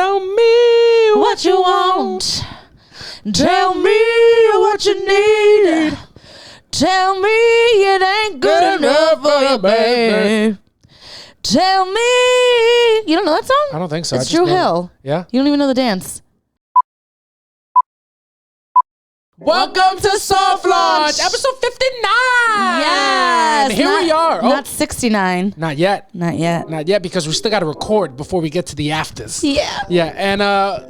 Tell me what you want. Tell me what you need. Tell me it ain't good enough for you, babe. Tell me. You don't know that song? I don't think so. It's Drew Hill. Yeah. You don't even know the dance. Welcome to Soft Launch, episode 59. Yes. Here we are. Not 69. Not yet. Not yet. Not yet, because we still got to record before we get to the afters. Yeah. Yeah. And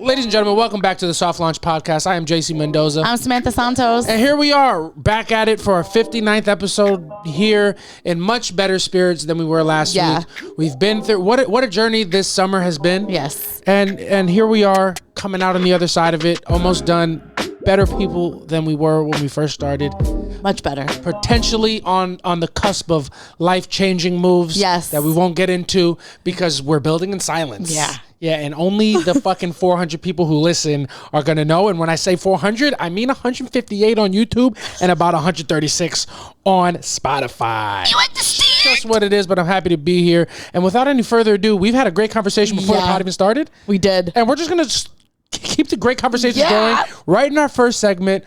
ladies and gentlemen, welcome back to the Soft Launch podcast. I am JC Mendoza. I'm Samantha Santos. And here we are, back at it for our 59th episode here, in much better spirits than we were last week. We've been through what a journey this summer has been. Yes. And here we are, coming out on the other side of it, almost done. Better people than we were when we first started. Much better. Potentially on the cusp of life-changing moves. Yes. That we won't get into because we're building in silence. Yeah. Yeah, and only the fucking 400 people who listen are going to know. And when I say 400, I mean 158 on YouTube and about 136 on Spotify. You understand? That's what it is, but I'm happy to be here. And without any further ado, we've had a great conversation before the pod even started. We did. And we're just going to keep the great conversations Yeah. going right in our first segment.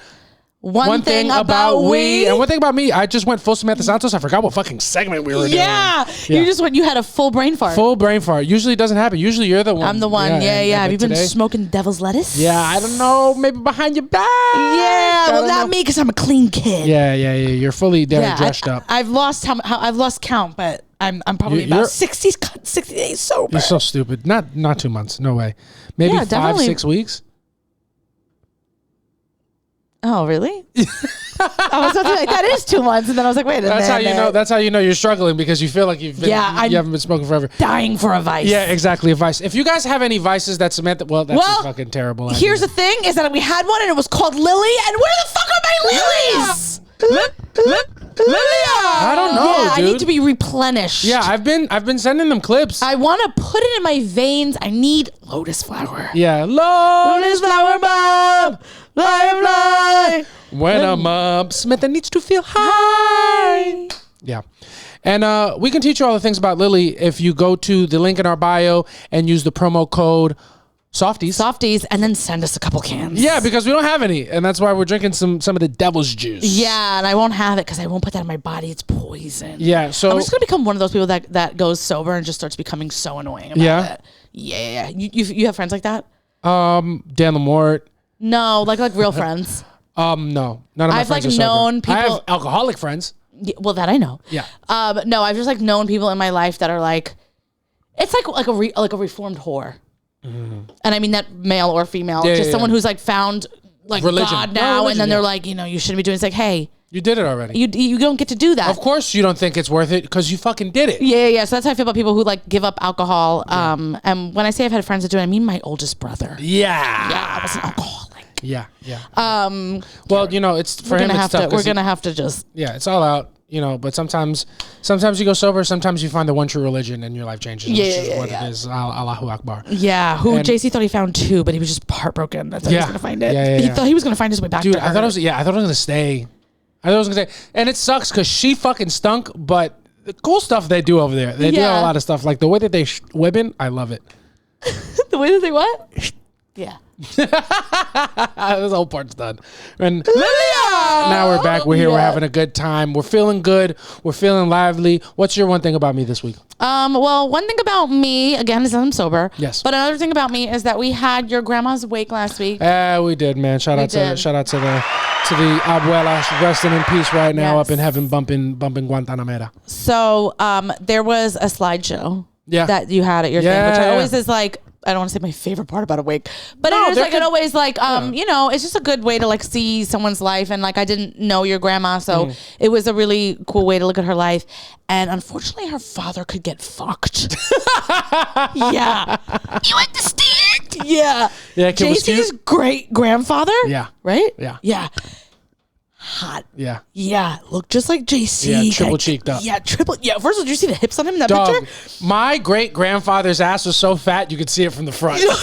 One thing about we. And one thing about me, I just went full Samantha Santos. I forgot what fucking segment we were doing. Yeah. You had a full brain fart. Full brain fart. Usually it doesn't happen. Usually you're the one. I'm the one. Yeah. Have you been today, smoking devil's lettuce? Yeah, I don't know. Maybe behind your back. Yeah, well, not me because I'm a clean kid. Yeah. You're fully dressed up. I've lost I've lost count, but I'm probably about 60 days sober. You're so stupid. Not 2 months. No way. Maybe 5-6 weeks. Oh, really? I was about to be like, that is 2 months, and then I was like, wait a minute. That's how you know you're struggling, because you feel like you haven't been smoking forever. Dying for a vice. Yeah, exactly, a vice. If you guys have any vices that Samantha, that's a fucking terrible idea. Here's the thing: is that we had one, and it was called Lily. And where the fuck are my lilies? Lilia. I don't know, dude. I need to be replenished. Yeah, I've been sending them clips. I want to put it in my veins. I need lotus flower. Yeah, lotus flower bomb. Fly. When I'm up, Samantha needs to feel high. Yeah. And we can teach you all the things about Lily if you go to the link in our bio and use the promo code Softies, and then send us a couple cans. Yeah, because we don't have any, and that's why we're drinking some of the devil's juice. Yeah, and I won't have it because I won't put that in my body. It's poison. Yeah, so I'm just gonna become one of those people that goes sober and just starts becoming so annoying about it. Yeah. You have friends like that? Dan Lamort. No, like real friends. No, none of my I've friends like are known sober. people. I have alcoholic friends. Yeah, well, that I know. Yeah. No, I've just like known people in my life that are like, it's like a reformed whore. And I mean that male or female, just someone who's like found like religion. God now, and then they're like, you shouldn't be doing it. It's like, hey, you did it already. You don't get to do that. Of course you don't think it's worth it because you fucking did it. Yeah. So that's how I feel about people who like give up alcohol. And when I say I've had friends that do it, I mean my oldest brother. Yeah, I was an alcoholic. Yeah. Well, it's for him. It's tough. We're gonna have to just. Yeah, it's all out. But sometimes you go sober. Sometimes you find the one true religion and your life changes. Which is what it is. Allahu Akbar. Yeah. JC thought he found two, but he was just heartbroken. That's how he was gonna find it. He thought he was gonna find his way back. Dude, to her. I thought it was gonna stay. And it sucks because she fucking stunk. But the cool stuff they do over there, they do have a lot of stuff. Like the way that they women, I love it. The way that they what? Yeah. This whole part's done. And now we're back. We're here. We're having a good time. We're feeling good. We're feeling lively. What's your one thing about me this week? Well, one thing about me, again, is that I'm sober. Yes. But another thing about me is that we had your grandma's wake last week. We did, man. Shout out to the abuela resting in peace right now up in heaven, bumping Guantanamera. So there was a slideshow that you had at your thing, which I always is like, I don't want to say my favorite part about Awake, but it always like, it's just a good way to like see someone's life. And like, I didn't know your grandma, so it was a really cool way to look at her life. And unfortunately her father could get fucked. Yeah. You understand? Yeah. Yeah. JC's great grandfather. Yeah. Right? Yeah. Yeah. Hot. Yeah. Yeah. Look just like JC. Yeah, triple cheeked up. Yeah, triple. Yeah. First of all, did you see the hips on him in that Dog, picture? my great grandfather's ass was so fat you could see it from the front. You're not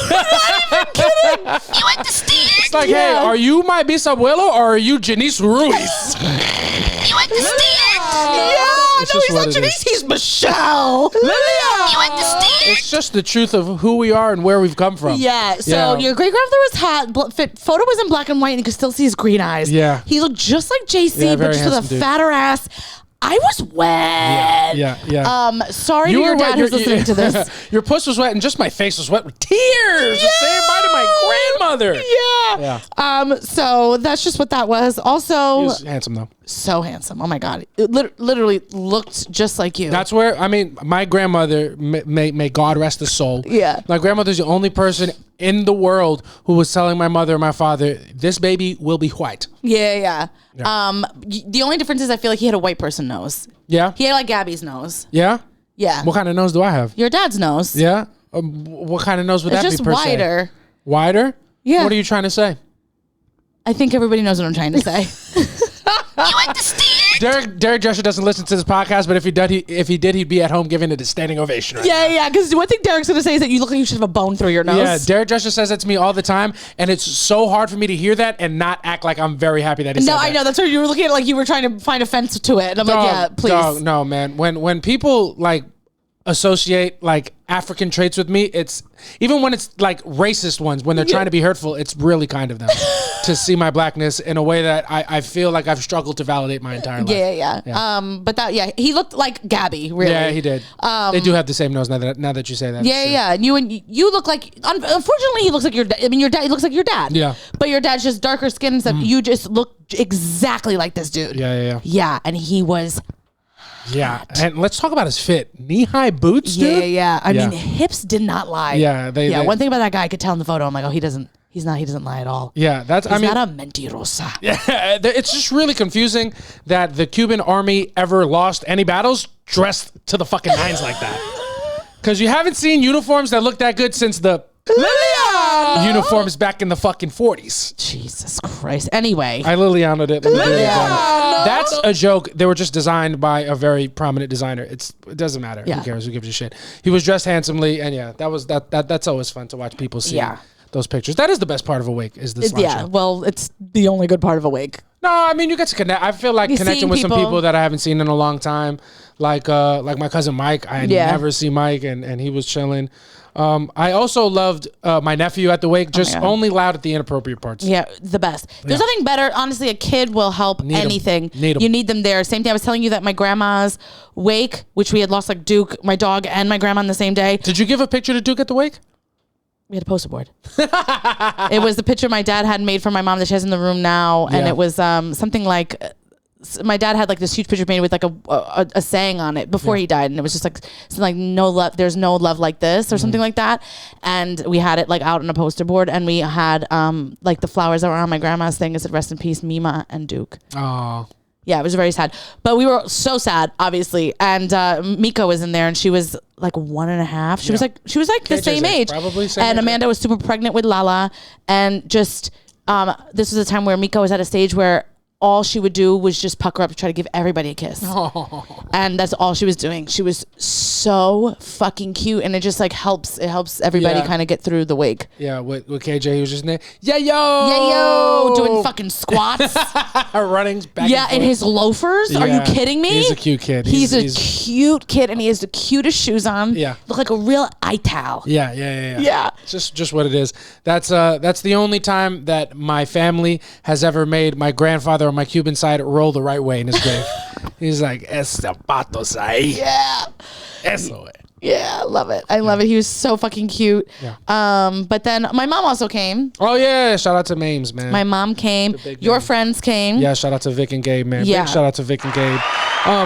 even kidding. You understand? It's like, hey, are you my bisabuelo or are you Janice Ruiz? You understand? Yeah. It's no, just he's not what it Janice. is. He's Michelle. Lilia! You understand? It's just the truth of who we are and where we've come from. Yeah. So your great grandfather was photo was in black and white, and you could still see his green eyes. Yeah. He looked just like JC, Yeah, but very just with a handsome dude. fatter ass. I was wet. Yeah. Sorry to your dad who's listening to this. Your puss was wet, and just my face was wet with tears. The same bite of my grandmother. Yeah. So that's just what that was. He Also, was handsome though. so handsome. Oh my God. It literally looked just like you. That's where, I mean, my grandmother, may God rest his soul. Yeah. My grandmother's the only person in the world who was telling my mother and my father, this baby will be white. Yeah. The only difference is I feel like he had a white person nose. Yeah? He had like Gabby's nose. Yeah? Yeah. What kind of nose do I have? Your dad's nose. Yeah? What kind of nose would It's that just be per se? wider. Wider? Yeah. What are you trying to say? I think everybody knows what I'm trying to say. You understand? Derek Drescher doesn't listen to this podcast, but if he did, he'd be at home giving it a standing ovation right now. Yeah. Because one thing Derek's going to say is that you look like you should have a bone through your nose. Yeah, Derek Drescher says that to me all the time, and it's so hard for me to hear that and not act like I'm very happy that he said that. No, I know. That's why you were looking at it like you were trying to find offense to it. And I'm like, yeah, please. Dog, no, man. When people like associate like African traits with me, it's even when it's like racist ones, when they're trying to be hurtful, it's really kind of them to see my blackness in a way that I feel like I've struggled to validate my entire life. Yeah. But that, he looked like Gabby, really. Yeah, he did. They do have the same nose now that you say that. Yeah. And you look like, unfortunately, he looks like your dad. I mean, your dad, he looks like your dad. Yeah. But your dad's just darker skin and stuff. You just look exactly like this dude. Yeah. Yeah. And he was. Yeah. And let's talk about his fit. Knee-high boots, dude? Yeah. I mean, hips did not lie. Yeah. They one thing about that guy I could tell in the photo, I'm like, oh, he doesn't lie at all. Yeah, He's not a mentirosa. Yeah, it's just really confusing that the Cuban army ever lost any battles dressed to the fucking nines like that. Because you haven't seen uniforms that look that good since the Liliana uniforms back in the fucking 40s. Jesus Christ. Anyway. I Liliana'd it. That's a joke. They were just designed by a very prominent designer. It doesn't matter. Yeah. Who cares? Who gives a shit? He was dressed handsomely, and that's always fun to watch people see those pictures. That is the best part of Awake, is the slideshow. Yeah, well, it's the only good part of Awake. No, I mean, you get to connect. I feel like connecting with some people that I haven't seen in a long time, like my cousin Mike. I never see Mike, and he was chilling. I also loved my nephew at the wake, just only loud at the inappropriate parts. Yeah, the best. There's nothing better. Honestly, a kid will help anything. You need them there. Same thing. I was telling you that my grandma's wake, which we had lost like Duke, my dog, and my grandma on the same day. Did you give a picture to Duke at the wake? We had a poster board. It was the picture my dad had made for my mom that she has in the room now. And it was something like, my dad had like this huge picture made with like a saying on it before he died. And it was just like, something like, no love, there's no love like this or something like that. And we had it like out on a poster board, and we had like the flowers that were on my grandma's thing. It said, rest in peace, Mima and Duke. Oh. Yeah, it was very sad. But we were so sad, obviously. And Mika was in there, and she was like 1.5. She was like the same age. Probably same and age. Amanda was super pregnant with Lala. And just this was a time where Mika was at a stage where all she would do was just pucker up to try to give everybody a kiss. Oh. And that's all she was doing. She was so fucking cute, and it just like helps everybody kind of get through the wake. Yeah, with KJ, he was just in there. Yeah, yo, doing fucking squats. Running back. Yeah, in his loafers. Are you kidding me? He's a cute kid. He's a cute kid, and he has the cutest shoes on. Yeah. Look like a real ital. Yeah. Yeah. Just what it is. That's the only time that my family has ever made my grandfather on my Cuban side roll the right way in his grave. He's like, "Ese patos ahí." Yeah. Eso. Yeah, I love it. I love it. He was so fucking cute. Yeah. But then my mom also came. Oh yeah, shout out to Mames, man. My mom came. Your friends came. Yeah, shout out to Vic and Gabe, man. Yeah. Big shout out to Vic and Gabe.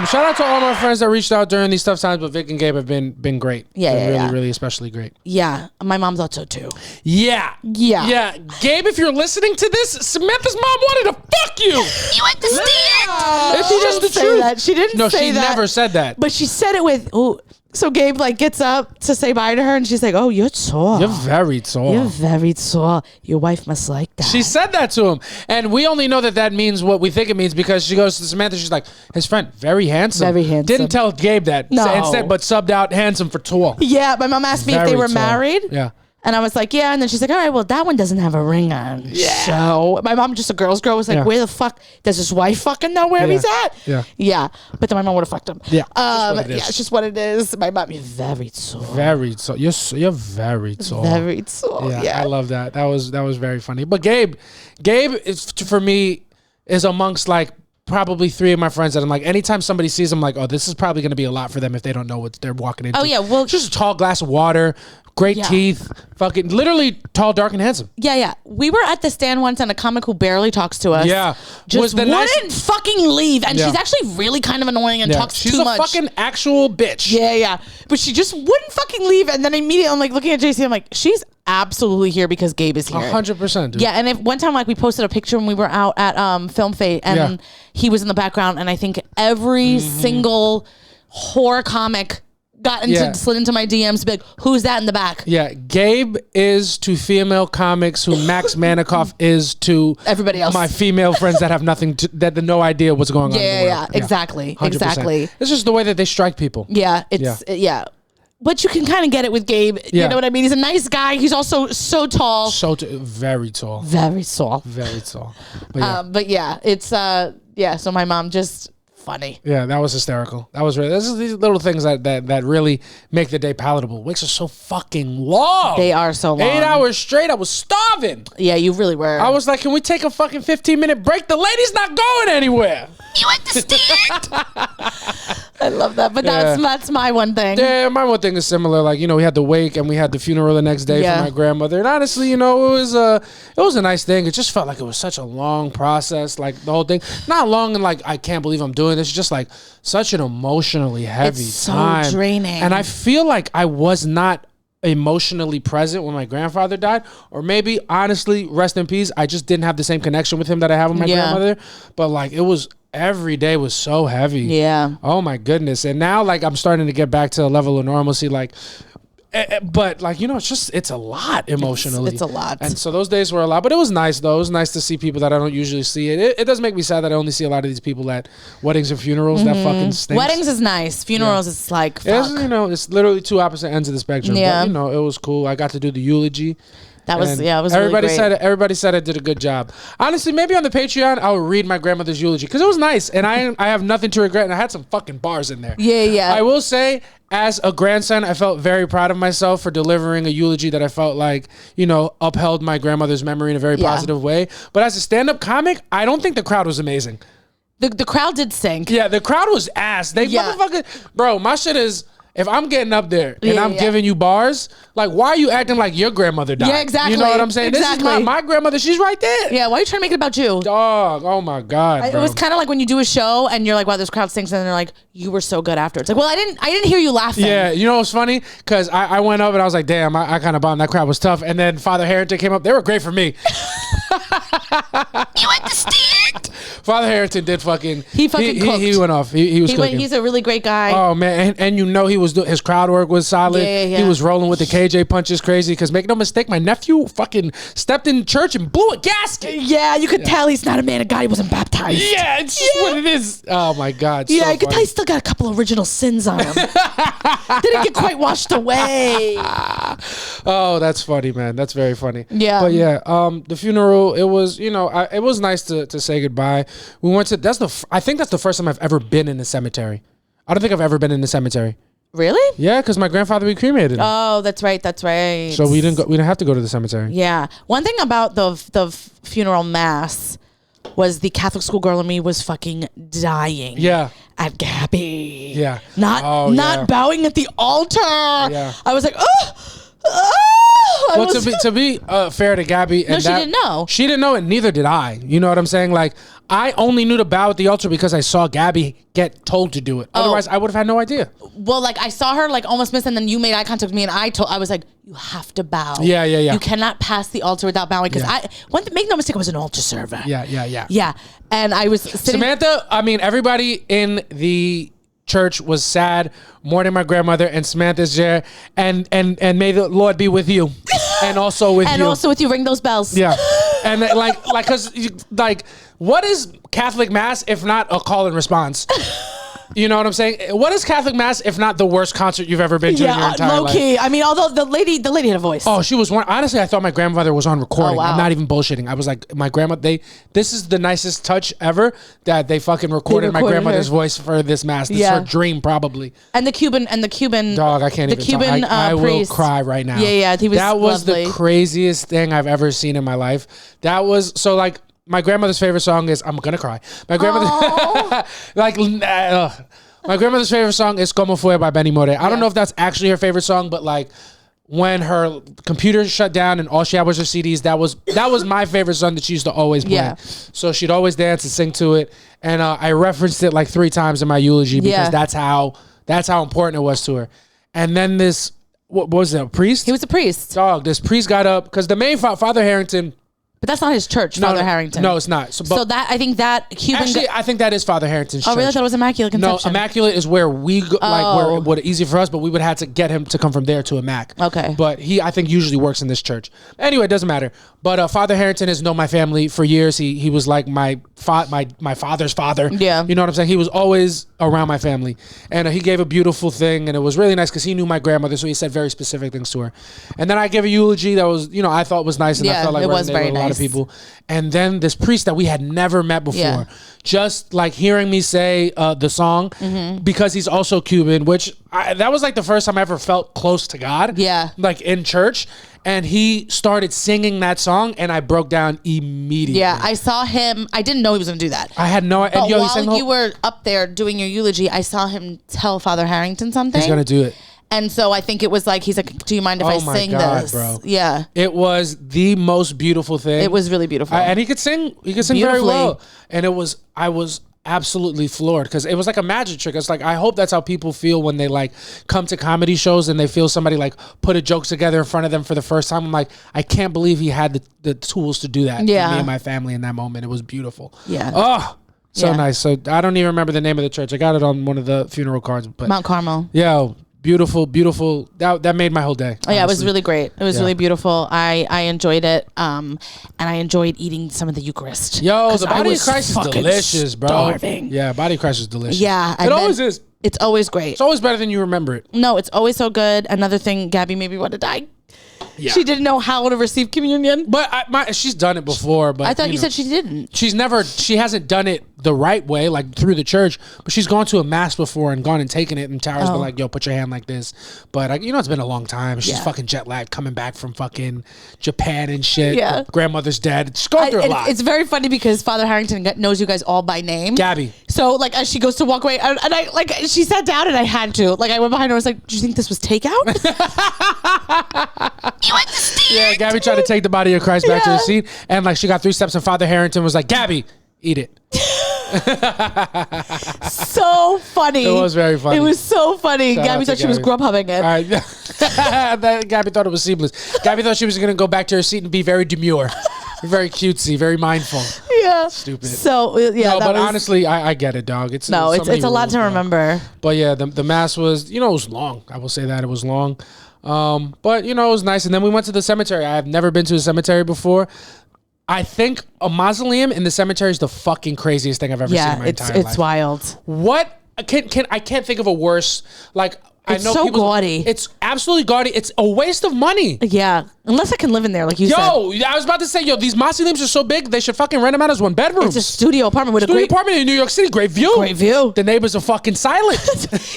Shout out to all my friends that reached out during these tough times, but Vic and Gabe have been great. Yeah, really especially great. Yeah, my mom's also too. Yeah. Gabe, if you're listening to this, Samantha's mom wanted to fuck you. You understand? It's just the say truth. that. She didn't No, say she that. never said that. But she said it with, ooh. So Gabe like gets up to say bye to her, and she's like, "Oh, you're tall. You're very tall. You're very tall. Your wife must like that." She said that to him, and we only know that means what we think it means because she goes to Samantha. She's like, "His friend, very handsome." Very handsome. Didn't tell Gabe that. No. Instead, but subbed out handsome for tall. Yeah, my mom asked me if they were married. Yeah. And I was like, yeah. And then she's like, all right, well, that one doesn't have a ring on. Yeah. So my mom, just a girl's girl, was like, where the fuck does his wife fucking know where he's at? Yeah. Yeah. But then my mom would have fucked him. Yeah. It's just what it is. My mom, you're very tall. Very tall. You're very tall. Very tall. Yeah. I love that. That was very funny. But Gabe is, for me, is amongst like probably 3 of my friends that I'm like, anytime somebody sees them, like, oh, this is probably going to be a lot for them if they don't know what they're walking into. Oh yeah, well, just a tall glass of water, great teeth, fucking literally tall, dark, and handsome. Yeah. We were at the stand once, and a comic who barely talks to us. Yeah, just wouldn't fucking leave, and she's actually really kind of annoying and talks too much. She's a fucking actual bitch. Yeah, but she just wouldn't fucking leave, and then immediately I'm like looking at JC, I'm like, she's absolutely here because Gabe is here. 100%, dude. Yeah, and if one time like we posted a picture when we were out at Film Fate, and he was in the background, and I think every single horror comic slid into my DMs to be like, who's that in the back? Yeah, Gabe is to female comics who Max Manikoff is to everybody else. My female friends that have nothing that no idea what's going on. Yeah, exactly. 100%. Exactly. It's just the way that they strike people. Yeah, but you can kind of get it with Gabe. You know what I mean? He's a nice guy. He's also so tall. Very tall. Very tall. Very tall. But yeah, it's so my mom just funny. Yeah, that was hysterical. That was really, this is these little things that really make the day palatable. Weeks are so fucking long. They are so long. 8 hours straight. I was starving. Yeah, you really were. I was like, can we take a fucking 15-minute break? The lady's not going anywhere. You understand? I love that, but that's my one thing. Yeah, my one thing is similar. Like, we had the wake and we had the funeral the next day for my grandmother. And honestly, it was a nice thing. It just felt like it was such a long process. Like the whole thing, not long and like I can't believe I'm doing this. Just like such an emotionally heavy time. So draining. And I feel like I was not emotionally present when my grandfather died, or maybe honestly, rest in peace, I just didn't have the same connection with him that I have with my grandmother. But like, it was, every day was so heavy. Yeah. Oh my goodness. And now like I'm starting to get back to a level of normalcy, like, but like, it's a lot emotionally. It's a lot. And so those days were a lot, but it was nice though. It was nice to see people that I don't usually see. It does make me sad that I only see a lot of these people at weddings and funerals. That fucking stinks. Weddings is nice. Funerals is like, fuck. It's literally 2 opposite ends of the spectrum. Yeah. But, it was cool. I got to do the eulogy. That was, it was everybody really great. Everybody said I did a good job. Honestly, maybe on the Patreon I'll read my grandmother's eulogy because it was nice and I have nothing to regret, and I had some fucking bars in there. Yeah. I will say, as a grandson, I felt very proud of myself for delivering a eulogy that I felt like, upheld my grandmother's memory in a very positive way. But as a stand-up comic, I don't think the crowd was amazing. The crowd did sink. Yeah, the crowd was ass. They motherfucker, bro, my shit is, if I'm getting up there and I'm giving you bars, like, why are you acting like your grandmother died? Yeah, exactly. You know what I'm saying? Exactly. This is my grandmother. She's right there. Yeah, why are you trying to make it about you? Dog, oh my God, bro. It was kind of like when you do a show and you're like, wow, this crowd stinks, and they're like, you were so good after. It's like, well, I didn't hear you laughing. Yeah, you know what's funny? Because I went up and I was like, damn, I kind of bombed. That crowd was tough. And then Father Harrington came up. They were great for me. You understand? Father Harrington did fucking. He fucking cooked. He went off. He was cooking. He's a really great guy. Oh man, and he was his crowd work was solid. Yeah. He was rolling with the KJ punches crazy. Because make no mistake, my nephew fucking stepped in church and blew a gasket. Yeah, you could tell he's not a man of God. He wasn't baptized. Yeah, it's just what it is. Oh my God. Yeah, so I could tell he's still got a couple original sins on him. Didn't get quite washed away. Oh, that's funny, man. That's very funny. Yeah. But yeah, the funeral, it was, it was nice to say goodbye. We went to, I think that's the first time I've ever been in a cemetery. I don't think I've ever been in a cemetery. Really? Yeah, because my grandfather we cremated him. Oh, that's right. That's right. So we didn't have to go to the cemetery. Yeah. One thing about the funeral mass was the Catholic schoolgirl in me was fucking dying. Yeah. At Gabby. Yeah. Not bowing at the altar. Yeah. I was like, Well, to be fair to Gabby, she didn't know. She didn't know, and neither did I. You know what I'm saying? Like, I only knew to bow at the altar because I saw Gabby get told to do it. Otherwise, I would have had no idea. Well, like I saw her like almost miss, and then you made eye contact with me, and I was like, you have to bow. Yeah. You cannot pass the altar without bowing because make no mistake, I was an altar server. Yeah. Yeah, and I was sitting. Samantha. I mean, everybody in the church was sad, mourning my grandmother, and Samantha's there, and may the Lord be with you, and also with you, and also with you. Ring those bells. Yeah, and because what is Catholic Mass if not a call and response? You know what I'm saying? What is Catholic Mass if not the worst concert you've ever been to in your entire life? Low key. I mean, although the lady had a voice. Oh, she was one. Honestly, I thought my grandmother was on recording. Oh, wow. I'm not even bullshitting. I was like, my grandma. This is the nicest touch ever that they fucking recorded my grandmother's voice for this Mass. This is her dream, probably. And the Cuban dog. I can't even. Cuban I will cry right now. Yeah. That was lovely. The craziest thing I've ever seen in my life. That was so like. My grandmother's favorite song is I'm gonna cry. My grandmother my grandmother's favorite song is Como Fue by Benny Moré. I don't know if that's actually her favorite song, but like when her computer shut down and all she had was her CDs, that was my favorite song that she used to always play. Yeah. So she'd always dance and sing to it. And I referenced it like 3 times in my eulogy because that's how important it was to her. And then this what was it, a priest? He was a priest. Dog, this priest got up because the main Father Harrington. But that's not his church, Father Harrington. No, it's not. So that I think that Cuban. Actually, I think that is Father Harrington's church. Oh, really? I thought it was Immaculate Conception. No, Immaculate is where we go, where it would easy for us, but we would have to get him to come from there to Immac. Okay. But I think usually works in this church. Anyway, it doesn't matter. But Father Harrington has known my family for years. He was like my father's father. Yeah. You know what I'm saying? He was always around my family, and he gave a beautiful thing, and it was really nice because he knew my grandmother, so he said very specific things to her. And then I gave a eulogy that was, I thought was nice, and I felt like it was very with nice. A lot of people. And then this priest that we had never met before, just like hearing me say the song, because he's also Cuban, which that was like the first time I ever felt close to God. Yeah. Like in church. And he started singing that song, and I broke down immediately. Yeah, I saw him. I didn't know he was going to do that. I had no idea. While you were up there doing your eulogy, I saw him tell Father Harrington something. He's going to do it. And so I think it was like, he's like, do you mind if I sing this? Bro. Yeah. It was the most beautiful thing. It was really beautiful. And he could sing. He could sing very well. And I was absolutely floored because it was like a magic trick. It's like, I hope that's how people feel when they like come to comedy shows and they feel somebody like put a joke together in front of them for the first time. I'm like, I can't believe he had the tools to do that for me and my family in that moment. It was beautiful. Yeah. Oh, so nice. So I don't even remember the name of the church. I got it on one of the funeral cards. But Mount Carmel. Yeah. Beautiful. That made my whole day. Oh, yeah, it was really great. It was really beautiful. I enjoyed it. And I enjoyed eating some of the Eucharist. Yo, the Body of Christ is delicious, bro. Starving. Yeah, Body of Christ is delicious. Yeah. It always is. It's always great. It's always better than you remember it. No, it's always so good. Another thing, Gabby made me want to die. Yeah. She didn't know how to receive communion. But she's done it before. But I thought you said she didn't. She hasn't done it the right way, like through the church. But she's gone to a mass before and gone and taken it. And Tara's been like, yo, put your hand like this. But it's been a long time. She's fucking jet lagged coming back from fucking Japan and shit. Yeah. Her grandmother's dead. She's going through a lot. It's very funny because Father Harrington knows you guys all by name. Gabby. So like as she goes to walk away, and I like she sat down and I had to. Like I went behind her. I was like, do you think this was takeout? You understand? Yeah, Gabby tried to take the Body of Christ back to the seat, and like she got 3 steps, and Father Harrington was like, "Gabby, eat it." So funny. It was very funny. It was so funny. Gabby thought she was Grubhubbing it. All right. Gabby thought it was seamless. Gabby thought she was gonna go back to her seat and be very demure, very cutesy, very mindful. Yeah. Stupid. So yeah. No, but honestly, I get it, dog. It's a lot to remember. But yeah, the mass was it was long. I will say that it was long. But it was nice. And then we went to the cemetery. I have never been to a cemetery before. I think a mausoleum in the cemetery is the fucking craziest thing I've ever seen in my entire life. Yeah, it's wild. What I can't think of a worse It's so gaudy. It's absolutely gaudy. It's a waste of money. Yeah. Unless I can live in there, like you said. I was about to say, these mausoleums are so big, they should fucking rent them out as 1 bedroom. It's a studio apartment with a great apartment in New York City. Great view. Great view. The neighbors are fucking silent.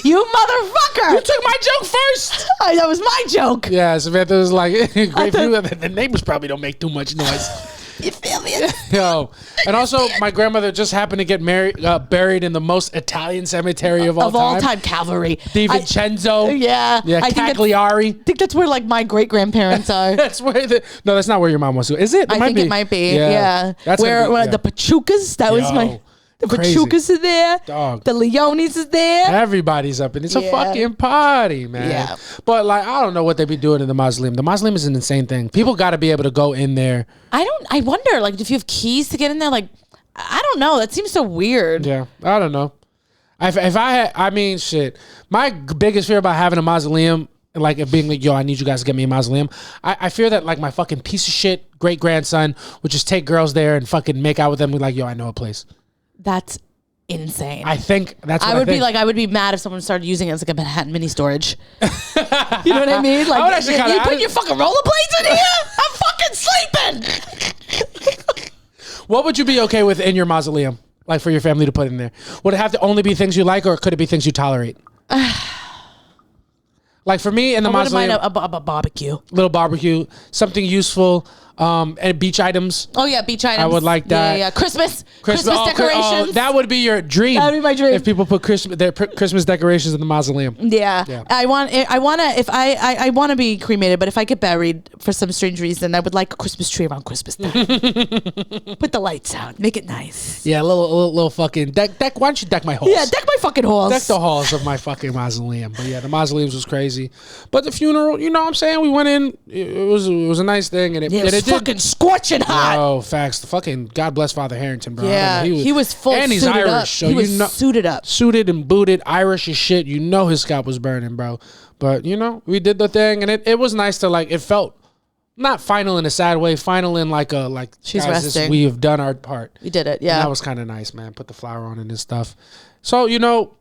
You motherfucker. You took my joke first. That was my joke. Yeah, Samantha was like, great view. The neighbors probably don't make too much noise. You feel me? Yo. And also, my grandmother just happened to get buried in the most Italian cemetery of all time. Of all time, Calvary. DiVincenzo. Yeah. Cagliari. I think that's where like my great grandparents are. That's where no, that's not where your mom was. Is it? I think it might be. Yeah. That's where the Pachucas. That was my. The Pachucas are there. Dog. The Leones is there. Everybody's up, and it's a fucking party, man. Yeah. But I don't know what they be doing in the mausoleum. The mausoleum is an insane thing. People got to be able to go in there. I wonder, if you have keys to get in there, I don't know. That seems so weird. Yeah, I don't know. If I had, shit. My biggest fear about having a mausoleum, it being yo, I need you guys to get me a mausoleum. I fear that my fucking piece of shit great grandson would just take girls there and fucking make out with them. Yo, I know a place. That's insane. I think that's what I would be mad if someone started using it as like a Manhattan mini storage. You know what I mean? Like, you put your fucking rollerblades in here? I'm fucking sleeping. What would you be okay with in your mausoleum? Like for your family to put in there? Would it have to only be things you like, or could it be things you tolerate? Like for me in the mausoleum, I wouldn't mind a barbecue. Little barbecue, something useful, and beach items. Oh yeah, beach items. I would like that. Yeah. Christmas decorations. That would be your dream. That would be my dream. If people put Christmas decorations in the mausoleum. Yeah. I want to be cremated, but if I get buried for some strange reason, I would like a Christmas tree around Christmas time. Put the lights out, make it nice. Yeah, a little fucking deck. Why don't you deck my halls? Yeah, deck my fucking halls. Deck the halls of my fucking mausoleum. But yeah, the mausoleums was crazy. But the funeral, you know what I'm saying? We went in. It was a nice thing, and it did fucking scorching hot. Oh, facts. The fucking God bless Father Harrington, bro. Yeah, he was full. And he's suited Irish, up. so he was suited up, suited and booted, Irish as shit. You know his scalp was burning, bro. But you know, we did the thing, and it was nice to like. It felt not final in a sad way, final in like she's guys, resting. We have done our part. We did it. Yeah, and that was kind of nice, man. Put the flower on it and stuff. So you know.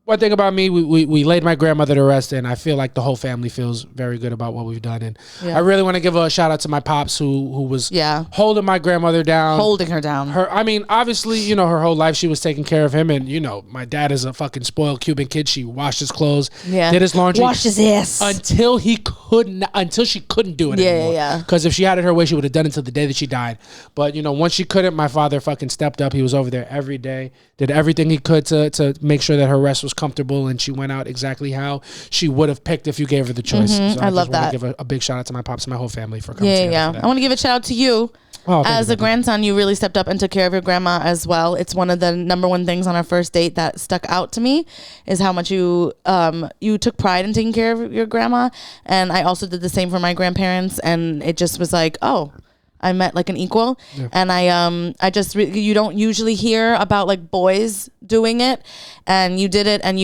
One thing about me, we laid my grandmother to rest, and I feel like the whole family feels very good about what we've done. And I really want to give a shout out to my pops who was holding my grandmother down. Holding her down. I mean, obviously, you know, her whole life she was taking care of him. And, you know, my dad is a fucking spoiled Cuban kid. She washed his clothes, did his laundry. Washed his ass. Until she couldn't do it anymore. Yeah. Because if she had it her way, she would have done it until the day that she died. But, you know, once she couldn't, my father fucking stepped up. He was over there every day, did everything he could to make sure that her rest was comfortable, and she went out exactly how she would have picked if you gave her the choice. So I love that. Give a big shout out to my pops and my whole family for coming together. Yeah. I want to give a shout out to you. As a grandson, you really stepped up and took care of your grandma as well. It's one of the number one things on our first date that stuck out to me is how much you took pride in taking care of your grandma. And I also did the same for my grandparents, and it just was like, oh, I met like an equal. Yeah. And I just you don't usually hear about like boys doing it, and you did it. And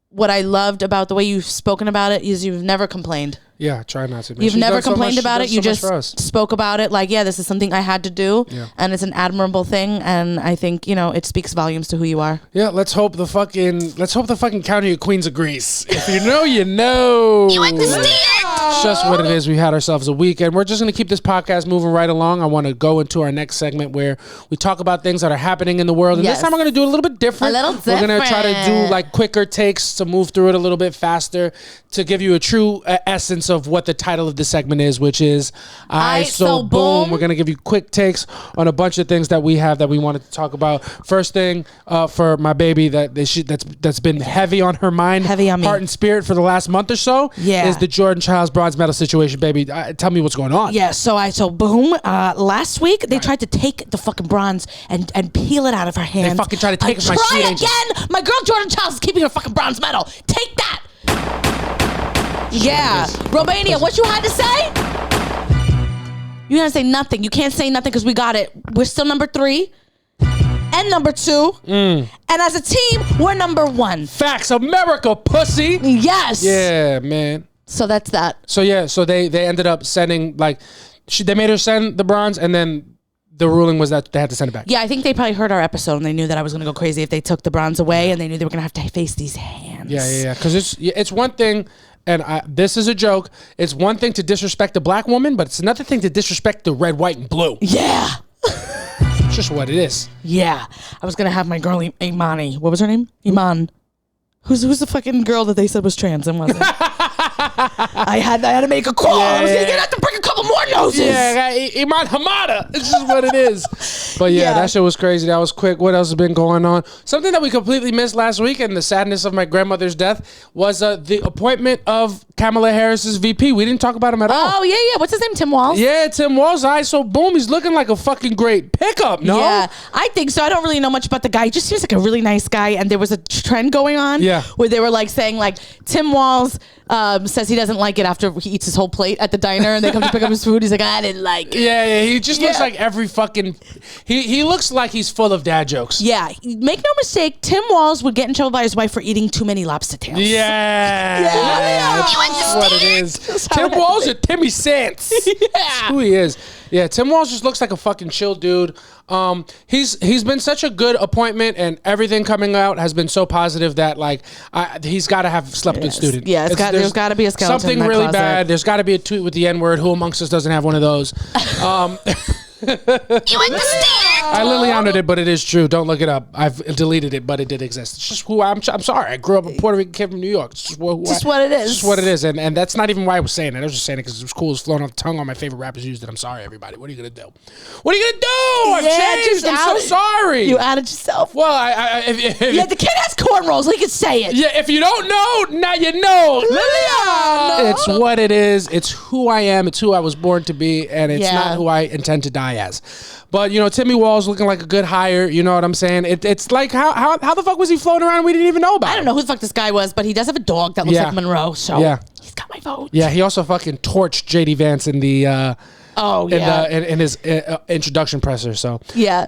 what I loved about the way you've spoken about it is you've never complained. Yeah, try not to. You've never complained about it. You just spoke about it like, yeah, this is something I had to do, and it's an admirable thing. And I think, you know, it speaks volumes to who you are. Yeah, let's hope the fucking County of Queens agrees. If you know, you know. You understand? It's just what it is. We had ourselves a week, and we're just going to keep this podcast moving right along. I want to go into our next segment where we talk about things that are happening in the world. And this time we're going to do it a little bit different. We're going to try to do like quicker takes to move through it a little bit faster to give you a true essence of what the title of the segment is, which is I So Boom. We're going to give you quick takes on a bunch of things that we have that we wanted to talk about. First thing for my baby that's been heavy on her mind, heavy on me, heart and spirit for the last month or so is the Jordan Childs bronze medal situation, baby. Tell me what's going on. Yeah, so boom. Last week they tried to take the fucking bronze and peel it out of her hand. They fucking tried to take it from my sweet angel. Try again. My girl Jordan Childs is keeping her fucking bronze medal. Take that. Yeah, Romania, what you had to say? You had to say nothing. You can't say nothing because we got it. We're still number 3 and number 2. And as a team, we're number 1. Facts, America, pussy. Yes. Yeah, man. So that's that. So yeah, so they ended up sending they made her send the bronze, and then the ruling was that they had to send it back. Yeah, I think they probably heard our episode and they knew that I was going to go crazy if they took the bronze away, and they knew they were going to have to face these hands. Yeah. Because it's one thing, and this is a joke. It's one thing to disrespect a black woman, but it's another thing to disrespect the red, white, and blue. Yeah. It's just what it is. Yeah. I was going to have my girl Imani. What was her name? Iman. Who's the fucking girl that they said was trans and wasn't? I had to make a call. I was going to have to bring a couple more noses. Yeah, Iman Hamada. It's just what it is. But yeah, that shit was crazy. That was quick. What else has been going on? Something that we completely missed last week, and the sadness of my grandmother's death, was the appointment of Kamala Harris's VP. We didn't talk about him at all. Oh, yeah. What's his name? Tim Walz? Yeah, Tim Walz. So boom, he's looking like a fucking great pickup, no? Yeah, I think so. I don't really know much about the guy. He just seems like a really nice guy, and there was a trend going on where they were like saying like Tim Walz says he doesn't like it after he eats his whole plate at the diner and they come to pick up his food. He's like, I didn't like it. Yeah, he just looks like every fucking. He looks like he's full of dad jokes. Yeah, make no mistake. Tim Walz would get in trouble by his wife for eating too many lobster tails. Yeah, that's what it is. Tim Walz or Timmy Sands. That's who he is. Yeah, Tim Walz just looks like a fucking chill dude. He's been such a good appointment, and everything coming out has been so positive that like he's got to have slept with student. Yeah, there's got to be a skeleton. Something in that really closet. bad. There's got to be a tweet with the N-word. Who amongst us doesn't have one of those? You understand? I Liliana'd it, but it is true. Don't look it up. I've deleted it, but it did exist. It's just who I'm sorry. I grew up a Puerto Rican kid from New York. It's just what it is. It's just what it is. And that's not even why I was saying it. I was just saying it because it was cool. It was flowing off the tongue. All my favorite rappers used it. I'm sorry, everybody. What are you going to do? What are you going to do? I've changed. I'm so sorry. You outed yourself. Well, the kid has cornrows. He can say it. Yeah, if you don't know, now you know. Liliana. It's what it is. It's who I am. It's who I was born to be. And it's not who I intend to die as. But, you know, Timmy Walz looking like a good hire. You know what I'm saying? It's like, how the fuck was he floating around and we didn't even know about I don't know who the fuck this guy was, but he does have a dog that looks like Monroe. So he's got my vote. Yeah, he also fucking torched JD Vance in the... in his introduction presser. So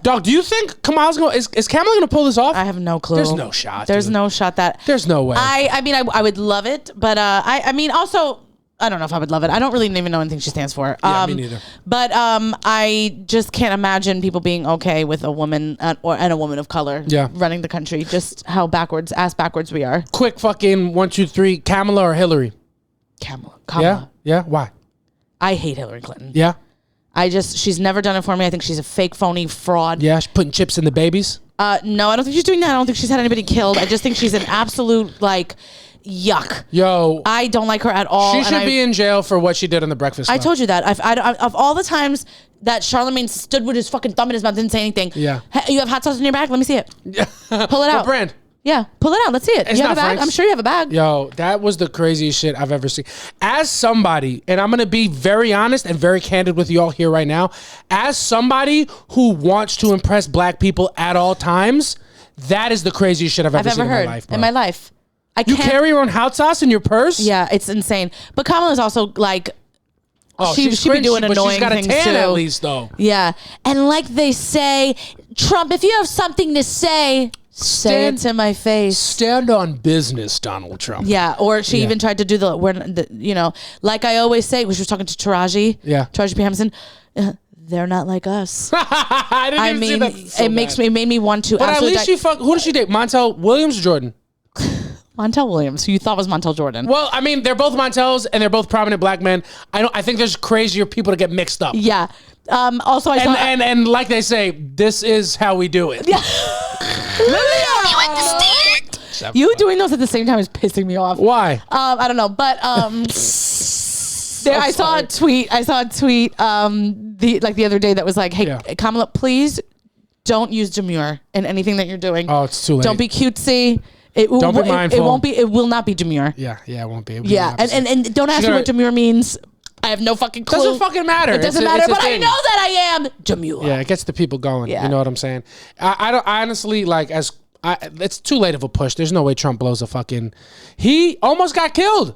dog, do you think Kamala's is Kamala gonna pull this off? I have no clue. There's no shot. There's no shot that. There's no way. I mean, I would love it, but I mean, also. I don't know if I would love it. I don't really even know anything she stands for. Yeah, me neither. But I just can't imagine people being okay with a woman and a woman of color running the country. Just how ass backwards we are. Quick fucking 1, 2, 3. Kamala or Hillary? Kamala. Yeah. Why? I hate Hillary Clinton. Yeah. She's never done it for me. I think she's a fake, phony fraud. Yeah, she's putting chips in the babies. No, I don't think she's doing that. I don't think she's had anybody killed. I just think she's an absolute yuck. Yo, I don't like her at all. She should be in jail for what she did on the Breakfast Club. I told you that. Of all the times that Charlamagne stood with his fucking thumb in his mouth, didn't say anything. Yeah. You have hot sauce in your bag? Let me see it. Pull it out. What brand? Yeah, pull it out. Let's see it. You have a bag? Frank's. I'm sure you have a bag. Yo, that was the craziest shit I've ever seen. As somebody, and I'm going to be very honest and very candid with you all here right now, as somebody who wants to impress black people at all times, that is the craziest shit I've ever seen heard in my life, bro. You carry your own hot sauce in your purse? Yeah, it's insane. But Kamala's also like... Oh, she be doing annoying she's got a things tan too. At least, though. Yeah. And like they say, Trump, if you have something to say... Say it to my face. Stand on business, Donald Trump. Yeah, or she even tried to do like I always say, when she was talking to Taraji. Yeah. Taraji P. Henson. They're not like us. I mean, it made me want to. But at least who did she date? Montel Williams or Jordan? Montel Williams, who you thought was Montel Jordan. Well, I mean, they're both Montels and they're both prominent black men. I think there's crazier people to get mixed up. Yeah. Also, I saw and like they say, this is how we do it. Yeah. You understand? You doing those at the same time is pissing me off. Why? I don't know, but I saw a tweet. The other day that was like, "Hey, Kamala, please don't use demure in anything that you're doing. Oh, it's too late. Don't be cutesy. Don't be mindful. It will not be demure. Yeah, it won't be. And don't ask me what demure means. I have no fucking clue. Doesn't fucking matter. It doesn't matter, but I know that I am demure. Yeah, it gets the people going. Yeah. You know what I'm saying? I honestly it's too late of a push. There's no way Trump blows a fucking. He almost got killed.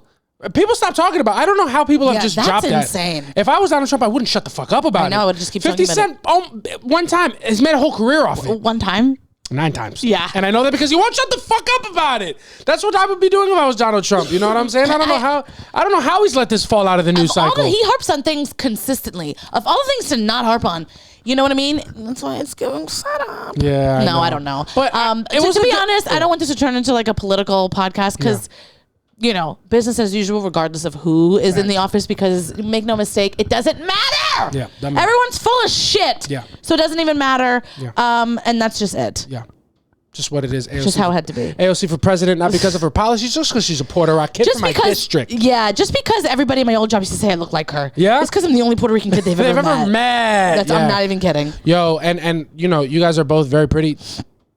People stop talking about it. I don't know how people have just dropped that. That's insane. If I was Donald Trump, I wouldn't shut the fuck up about it. I know. I would just keep 50 Cent, one time, has made a whole career off it. One time? 9 times. Yeah. And I know that because you won't shut the fuck up about it. That's what I would be doing if I was Donald Trump. You know what I'm saying? I don't know how he's let this fall out of the news cycle. He harps on things consistently. Of all the things to not harp on, you know what I mean? That's why it's getting set up. Yeah. No, I don't know. But to be honest, I don't want this to turn into like a political podcast because business as usual, regardless of who is in the office, because make no mistake, it doesn't matter. Yeah, everyone's full of shit. Yeah. So it doesn't even matter. Yeah. And that's just it. Yeah. Just what it is. AOC just how it had to be. AOC for president, not because of her policies, just because she's a Puerto Rican kid from my district. Yeah, just because everybody in my old job used to say I look like her. Yeah? It's because I'm the only Puerto Rican kid they've ever met. I'm not even kidding. Yo, and you guys are both very pretty.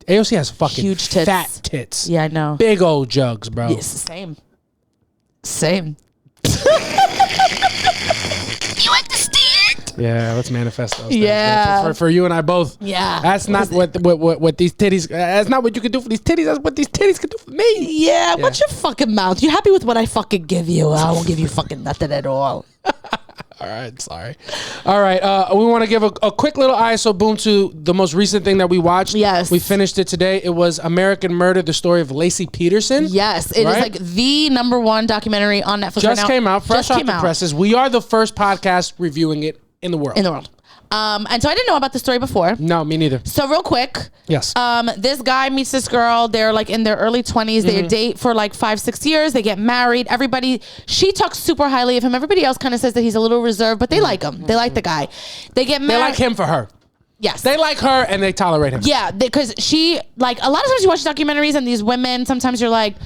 AOC has fucking huge tits. Fat tits. Yeah, I know. Big old jugs, bro. Yes, same. You understand? Yeah, let's manifest those things. Yeah. For you and I both. Yeah. That's not what these titties, that's not what you can do for these titties. That's what these titties can do for me. Yeah, watch your fucking mouth. You happy with what I fucking give you? I won't give you fucking nothing at all. All right, sorry. All right, we want to give a quick little ISO boom to the most recent thing that we watched. Yes. We finished it today. It was American Murder, the story of Laci Peterson. Yes, it is like the #1 documentary on Netflix right now. Just came out, fresh off the presses. We are the first podcast reviewing it in the world. And so I didn't know about the story before. No, me neither. So real quick. Yes. This guy meets this girl. They're like in their early 20s. They date for like 5-6 years. They get married. She talks super highly of him. Everybody else kind of says that he's a little reserved, but they like him. They like the guy. They get married. They like him for her. Yes. They like her and they tolerate him. Yeah, because she, like, a lot of times you watch documentaries and these women, sometimes you're like,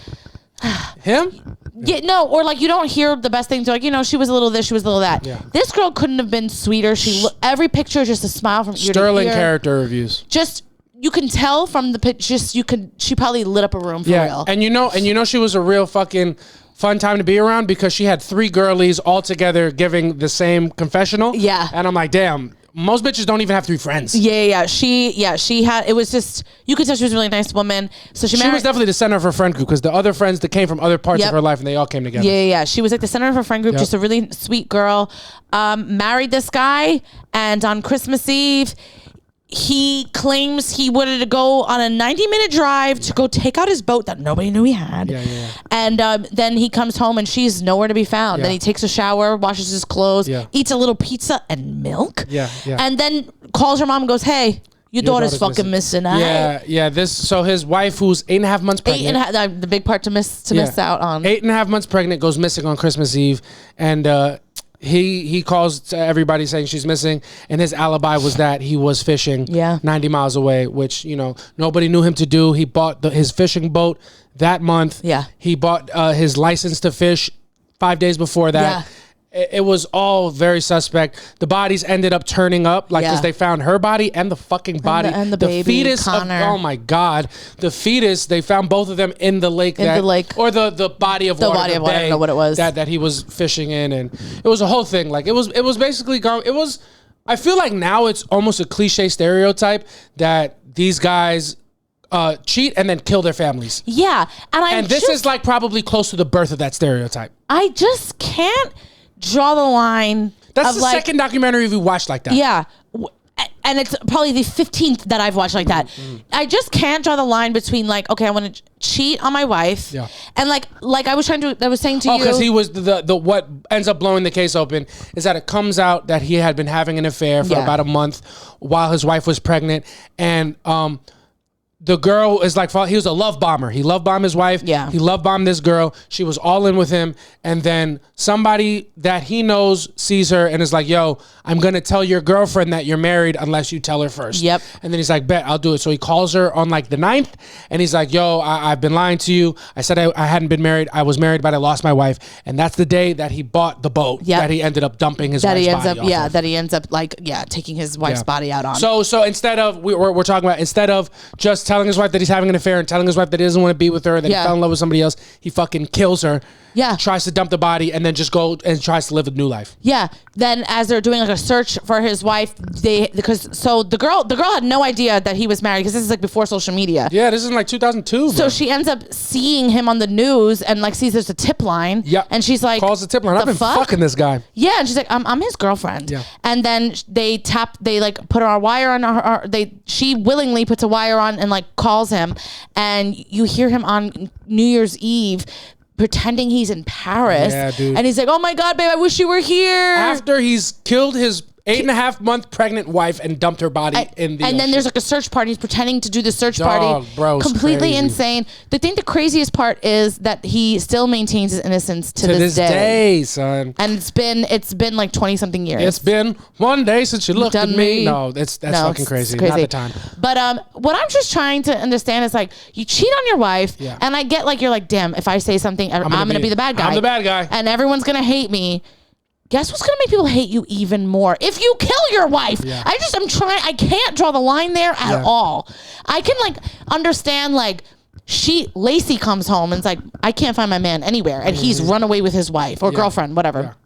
him? Yeah, no, or like you don't hear the best things. You're like, you know, she was a little this, she was a little that. Yeah. This girl couldn't have been sweeter. Every picture is just a smile from ear to ear. Sterling character reviews. Just, you can tell from the pictures. She probably lit up a room for real. And you know she was a real fucking fun time to be around because she had 3 girlies all together giving the same confessional. Yeah. And I'm like, damn. Most bitches don't even have 3 friends. Yeah. She had, it was just, you could tell she was a really nice woman. So she was definitely the center of her friend group because the other friends that came from other parts of her life and they all came together. Yeah. She was like the center of her friend group, just a really sweet girl. Married this guy, and on Christmas Eve, he claims he wanted to go on a 90-minute drive to go take out his boat that nobody knew he had. Yeah. And then he comes home and she's nowhere to be found. Yeah. Then he takes a shower, washes his clothes, Yeah. eats a little pizza and milk. Yeah. And then calls her mom and goes, hey, your daughter's fucking missing. Yeah. So his wife, who's 8.5 months pregnant. The big part to miss out on. 8.5 months pregnant, goes missing on Christmas Eve. And he calls to everybody saying she's missing, and his alibi was that he was fishing 90 miles away, which, you know, nobody knew him to do. He bought his fishing boat that month. Yeah. He bought his license to fish 5 days before that. It was all very suspect. The bodies ended up turning up, because they found her body and the fucking body. And the baby, fetus Connor. oh my God. The fetus, they found both of them in the lake. Or the body of water. The body of water, I don't know what it was. That he was fishing in. And it was a whole thing. Like, it was basically I feel like now it's almost a cliche stereotype that these guys cheat and then kill their families. Yeah. And this is like probably close to the birth of that stereotype. I just can't draw the line. That's the second documentary we watched like that. Yeah. And it's probably the 15th that I've watched like that. I just can't draw the line between like, okay, I want to cheat on my wife. Yeah. And like I was saying to you. Because he was the what ends up blowing the case open is that it comes out that he had been having an affair for about a month while his wife was pregnant. And the girl is like, he was a love bomber. He love bombed his wife. Yeah. He love bombed this girl. She was all in with him. And then somebody that he knows sees her and is like, yo, I'm going to tell your girlfriend that you're married unless you tell her first. Yep. And then he's like, bet, I'll do it. So he calls her on like the 9th and he's like, yo, I've been lying to you. I said I hadn't been married. I was married, but I lost my wife. And that's the day that he bought the boat that he ended up dumping his wife's body off of. That he ends up taking his wife's body out on. So instead of, we're talking about, instead of just telling his wife that he's having an affair and telling his wife that he doesn't want to be with her, that he fell in love with somebody else, he fucking kills her. Yeah. Tries to dump the body and then just go and tries to live a new life. Yeah. Then as they're doing like a search for his wife, the girl had no idea that he was married because this is like before social media. Yeah, this is in like 2002. So she ends up seeing him on the news and like sees there's a tip line. Yeah. And she's like, calls the tip line. I've been fucking this guy. Yeah. And she's like, I'm his girlfriend. Yeah. And then they like put a wire on her. She willingly puts a wire on and like calls him, and you hear him on New Year's Eve pretending he's in Paris. Yeah, dude. And he's like, oh my God, babe, I wish you were here. After he's killed his 8.5 month pregnant wife and dumped her body in the and then there's like a search party. He's pretending to do the search party. Bro, completely crazy. Insane. The craziest part is that he still maintains his innocence to this day, son. And it's been like 20 something years. It's been one day since you looked at me. No, that's fucking crazy. Not the time. But what I'm just trying to understand is like, you cheat on your wife, and I get like, you're like, damn, if I say something, I'm gonna be the bad guy. I'm the bad guy, and everyone's gonna hate me. Guess what's gonna make people hate you even more? If you kill your wife. Yeah. I can't draw the line there at all. I can like understand like Laci comes home and it's like, I can't find my man anywhere, and he's run away with his wife or girlfriend, whatever.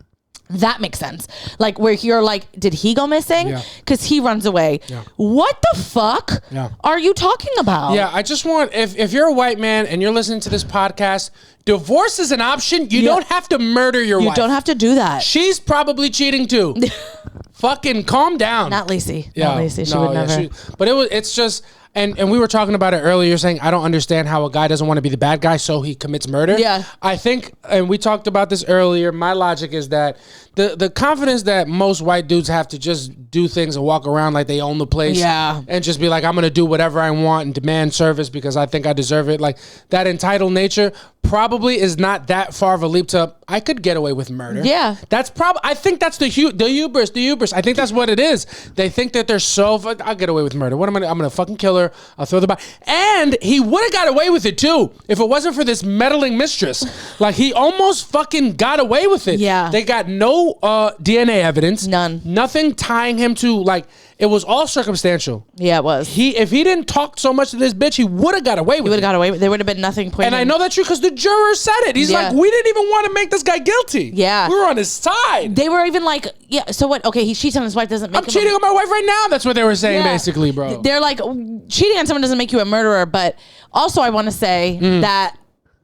That makes sense. Like where you're like, did he go missing? Because he runs away. Yeah. What the fuck are you talking about? Yeah, I just want, if you're a white man and you're listening to this podcast, divorce is an option. You don't have to murder your wife. You don't have to do that. She's probably cheating too. Fucking calm down. Not Lacey. Yeah. Not Lacey. She would never. But it's just, and we were talking about it earlier, saying I don't understand how a guy doesn't want to be the bad guy, so he commits murder. Yeah. I think, and we talked about this earlier, my logic is that the confidence that most white dudes have to just do things and walk around like they own the place. Yeah. And just be like, I'm going to do whatever I want and demand service because I think I deserve it. Like that entitled nature probably is not that far of a leap to, I could get away with murder. Yeah. That's probably, I think that's the hubris. I think that's what it is. They think that they're I'll get away with murder. What am I going to fucking kill her. I'll throw the body. And he would have got away with it too if it wasn't for this meddling mistress. Like he almost fucking got away with it. Yeah. They got no DNA evidence. None. Nothing tying him to, like, it was all circumstantial. Yeah, it was. If he didn't talk so much to this bitch, he would have got away with it. He would have got away with it. There would have been nothing pointing. And I know that's true because the juror said it. He's like, we didn't even want to make this guy guilty. Yeah. We were on his side. They were even like, yeah, so what? Okay, he cheats on his wife, doesn't make him cheating on my wife right now. That's what they were saying, basically, bro. They're like, cheating on someone doesn't make you a murderer, but also I want to say that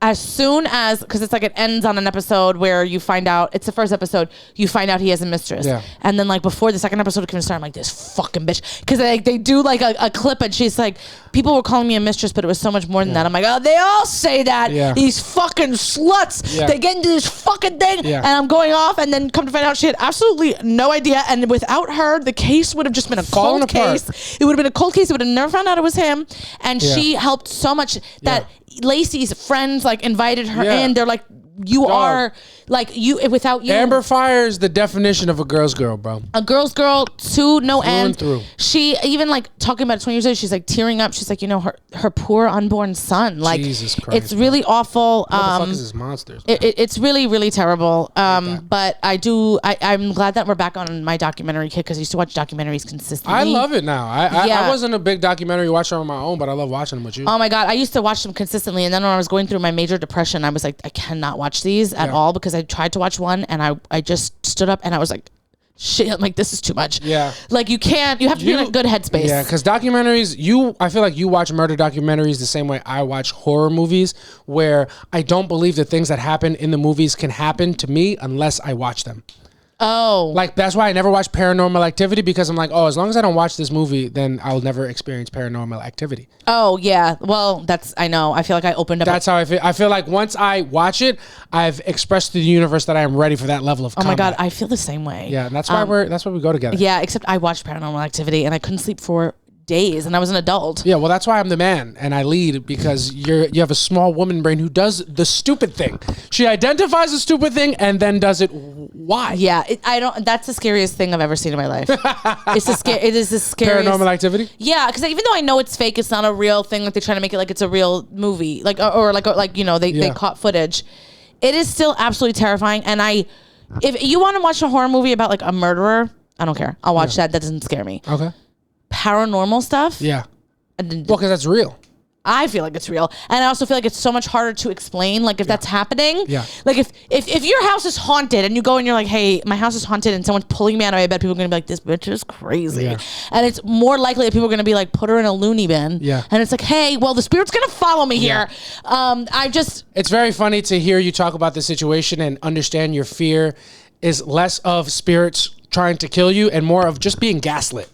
as soon as, because it's like it ends on an episode where you find out, it's the first episode, you find out he has a mistress. Yeah. And then like before the second episode can start, I'm like, this fucking bitch. Because they do like a clip and she's like, people were calling me a mistress, but it was so much more than that. I'm like, oh, they all say that. Yeah. These fucking sluts. Yeah. They get into this fucking thing. Yeah. And I'm going off and then come to find out she had absolutely no idea. And without her, the case would have just been a cold case. It would have been a cold case. It would have never found out it was him. And she helped so much that Lacey's friends like invited her in. They're like, you are like you without you. Amber Fire is the definition of a girl's girl, bro. A girl's girl to no end. Through. She even like talking about it 20 years later, she's like tearing up. She's like, you know, her poor unborn son. Like Jesus Christ, it's really awful. What the fuck is this monsters? It's really, really terrible. But I'm glad that we're back on my documentary kick because I used to watch documentaries consistently. I love it now. I wasn't a big documentary watcher on my own, but I love watching them with you. Oh my God. I used to watch them consistently. And then when I was going through my major depression, I was like, I cannot watch these at all because I tried to watch one and I just stood up and I was like, shit, I'm like, this is too much. Yeah. Like you have to be in a good headspace. Yeah, because documentaries, I feel like you watch murder documentaries the same way I watch horror movies, where I don't believe the things that happen in the movies can happen to me unless I watch them. Oh. Like, that's why I never watch Paranormal Activity, because I'm like, oh, as long as I don't watch this movie, then I'll never experience paranormal activity. Oh, yeah. Well, I know. I feel like I opened up. That's how I feel. I feel like once I watch it, I've expressed to the universe that I am ready for that level of combat. Oh my God, I feel the same way. Yeah, and that's why we go together. Yeah, except I watched Paranormal Activity and I couldn't sleep for days and I was an adult. Yeah, well, that's why I'm the man and I lead, because you have a small woman brain who does the stupid thing. She identifies the stupid thing and then does it. Why? Yeah, that's the scariest thing I've ever seen in my life. It is the scariest. Paranormal Activity? Yeah, because even though I know it's fake, it's not a real thing. Like they're trying to make it like it's a real movie, like or you know they caught footage. It is still absolutely terrifying. And if you want to watch a horror movie about like a murderer, I don't care. I'll watch that. That doesn't scare me. Okay. Paranormal stuff. Yeah. Well, because that's real. I feel like it's real. And I also feel like it's so much harder to explain, like if that's happening. Yeah. Like if your house is haunted and you go and you're like, hey, my house is haunted and someone's pulling me out of my bed, people are going to be like, this bitch is crazy. Yeah. And it's more likely that people are going to be like, put her in a loony bin. Yeah. And it's like, hey, well, the spirit's going to follow me here. It's very funny to hear you talk about the situation and understand your fear is less of spirits trying to kill you and more of just being gaslit.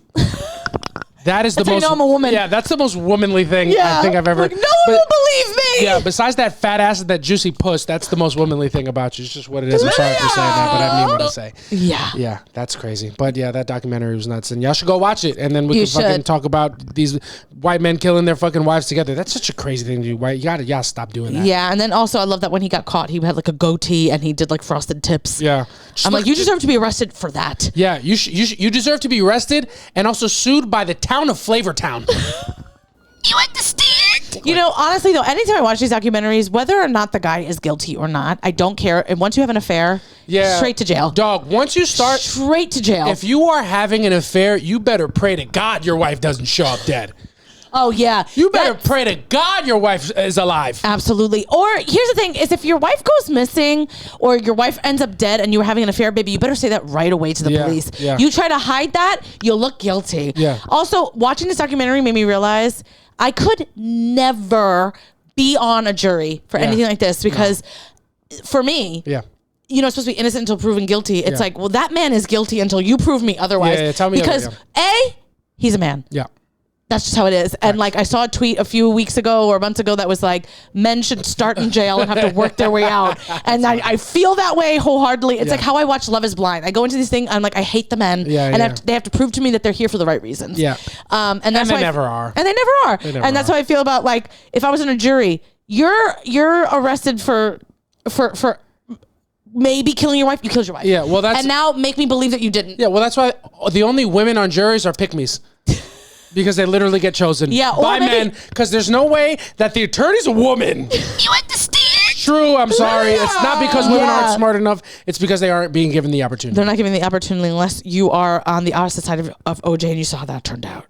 That's the most. I know I'm a woman. Yeah, that's the most womanly thing I think I've ever. Like, no one will believe me. Yeah, besides that fat ass and that juicy puss, that's the most womanly thing about you. It's just what it is. I'm sorry for saying that, but I mean what I say. Yeah. Yeah, that's crazy. But yeah, that documentary was nuts, and y'all should go watch it, and then we can fucking talk about these white men killing their fucking wives together. That's such a crazy thing to do. Right? You gotta stop doing that. Yeah, and then also I love that when he got caught, he had like a goatee and he did like frosted tips. Yeah. I'm like, you deserve to be arrested for that. Yeah, you deserve to be arrested and also sued by the town of Flavortown. You understand? You know, honestly though, anytime I watch these documentaries, whether or not the guy is guilty or not, I don't care. And once you have an affair, straight to jail. Dog, once you start straight to jail. If you are having an affair, you better pray to God your wife doesn't show up dead. Oh yeah. You better pray to God your wife is alive. Absolutely. Or here's the thing: is if your wife goes missing or your wife ends up dead and you were having an affair, baby, you better say that right away to the police. Yeah. You try to hide that, you'll look guilty. Yeah. Also, watching this documentary made me realize I could never be on a jury for anything like this because for me, you know, it's supposed to be innocent until proven guilty. It's like, well, that man is guilty until you prove me otherwise. Yeah, tell me because he's a man. Yeah. That's just how it is. And like I saw a tweet a few weeks ago or months ago that was like, men should start in jail and have to work their way out. And I feel that way wholeheartedly. It's like how I watch Love is Blind. I go into this thing, I'm like, I hate the men. And they have to prove to me that they're here for the right reasons. Yeah. And that's they never are. And they never are. And that's how I feel about like, if I was in a jury, you're arrested for maybe killing your wife. You killed your wife. Yeah, well, and now make me believe that you didn't. Yeah, well, that's why the only women on juries are pick-me's. Because they literally get chosen by men. Because there's no way that the attorney's a woman. You understand? True, I'm sorry. It's not because women aren't smart enough. It's because they aren't being given the opportunity. They're not given the opportunity unless you are on the opposite side of OJ and you saw how that turned out.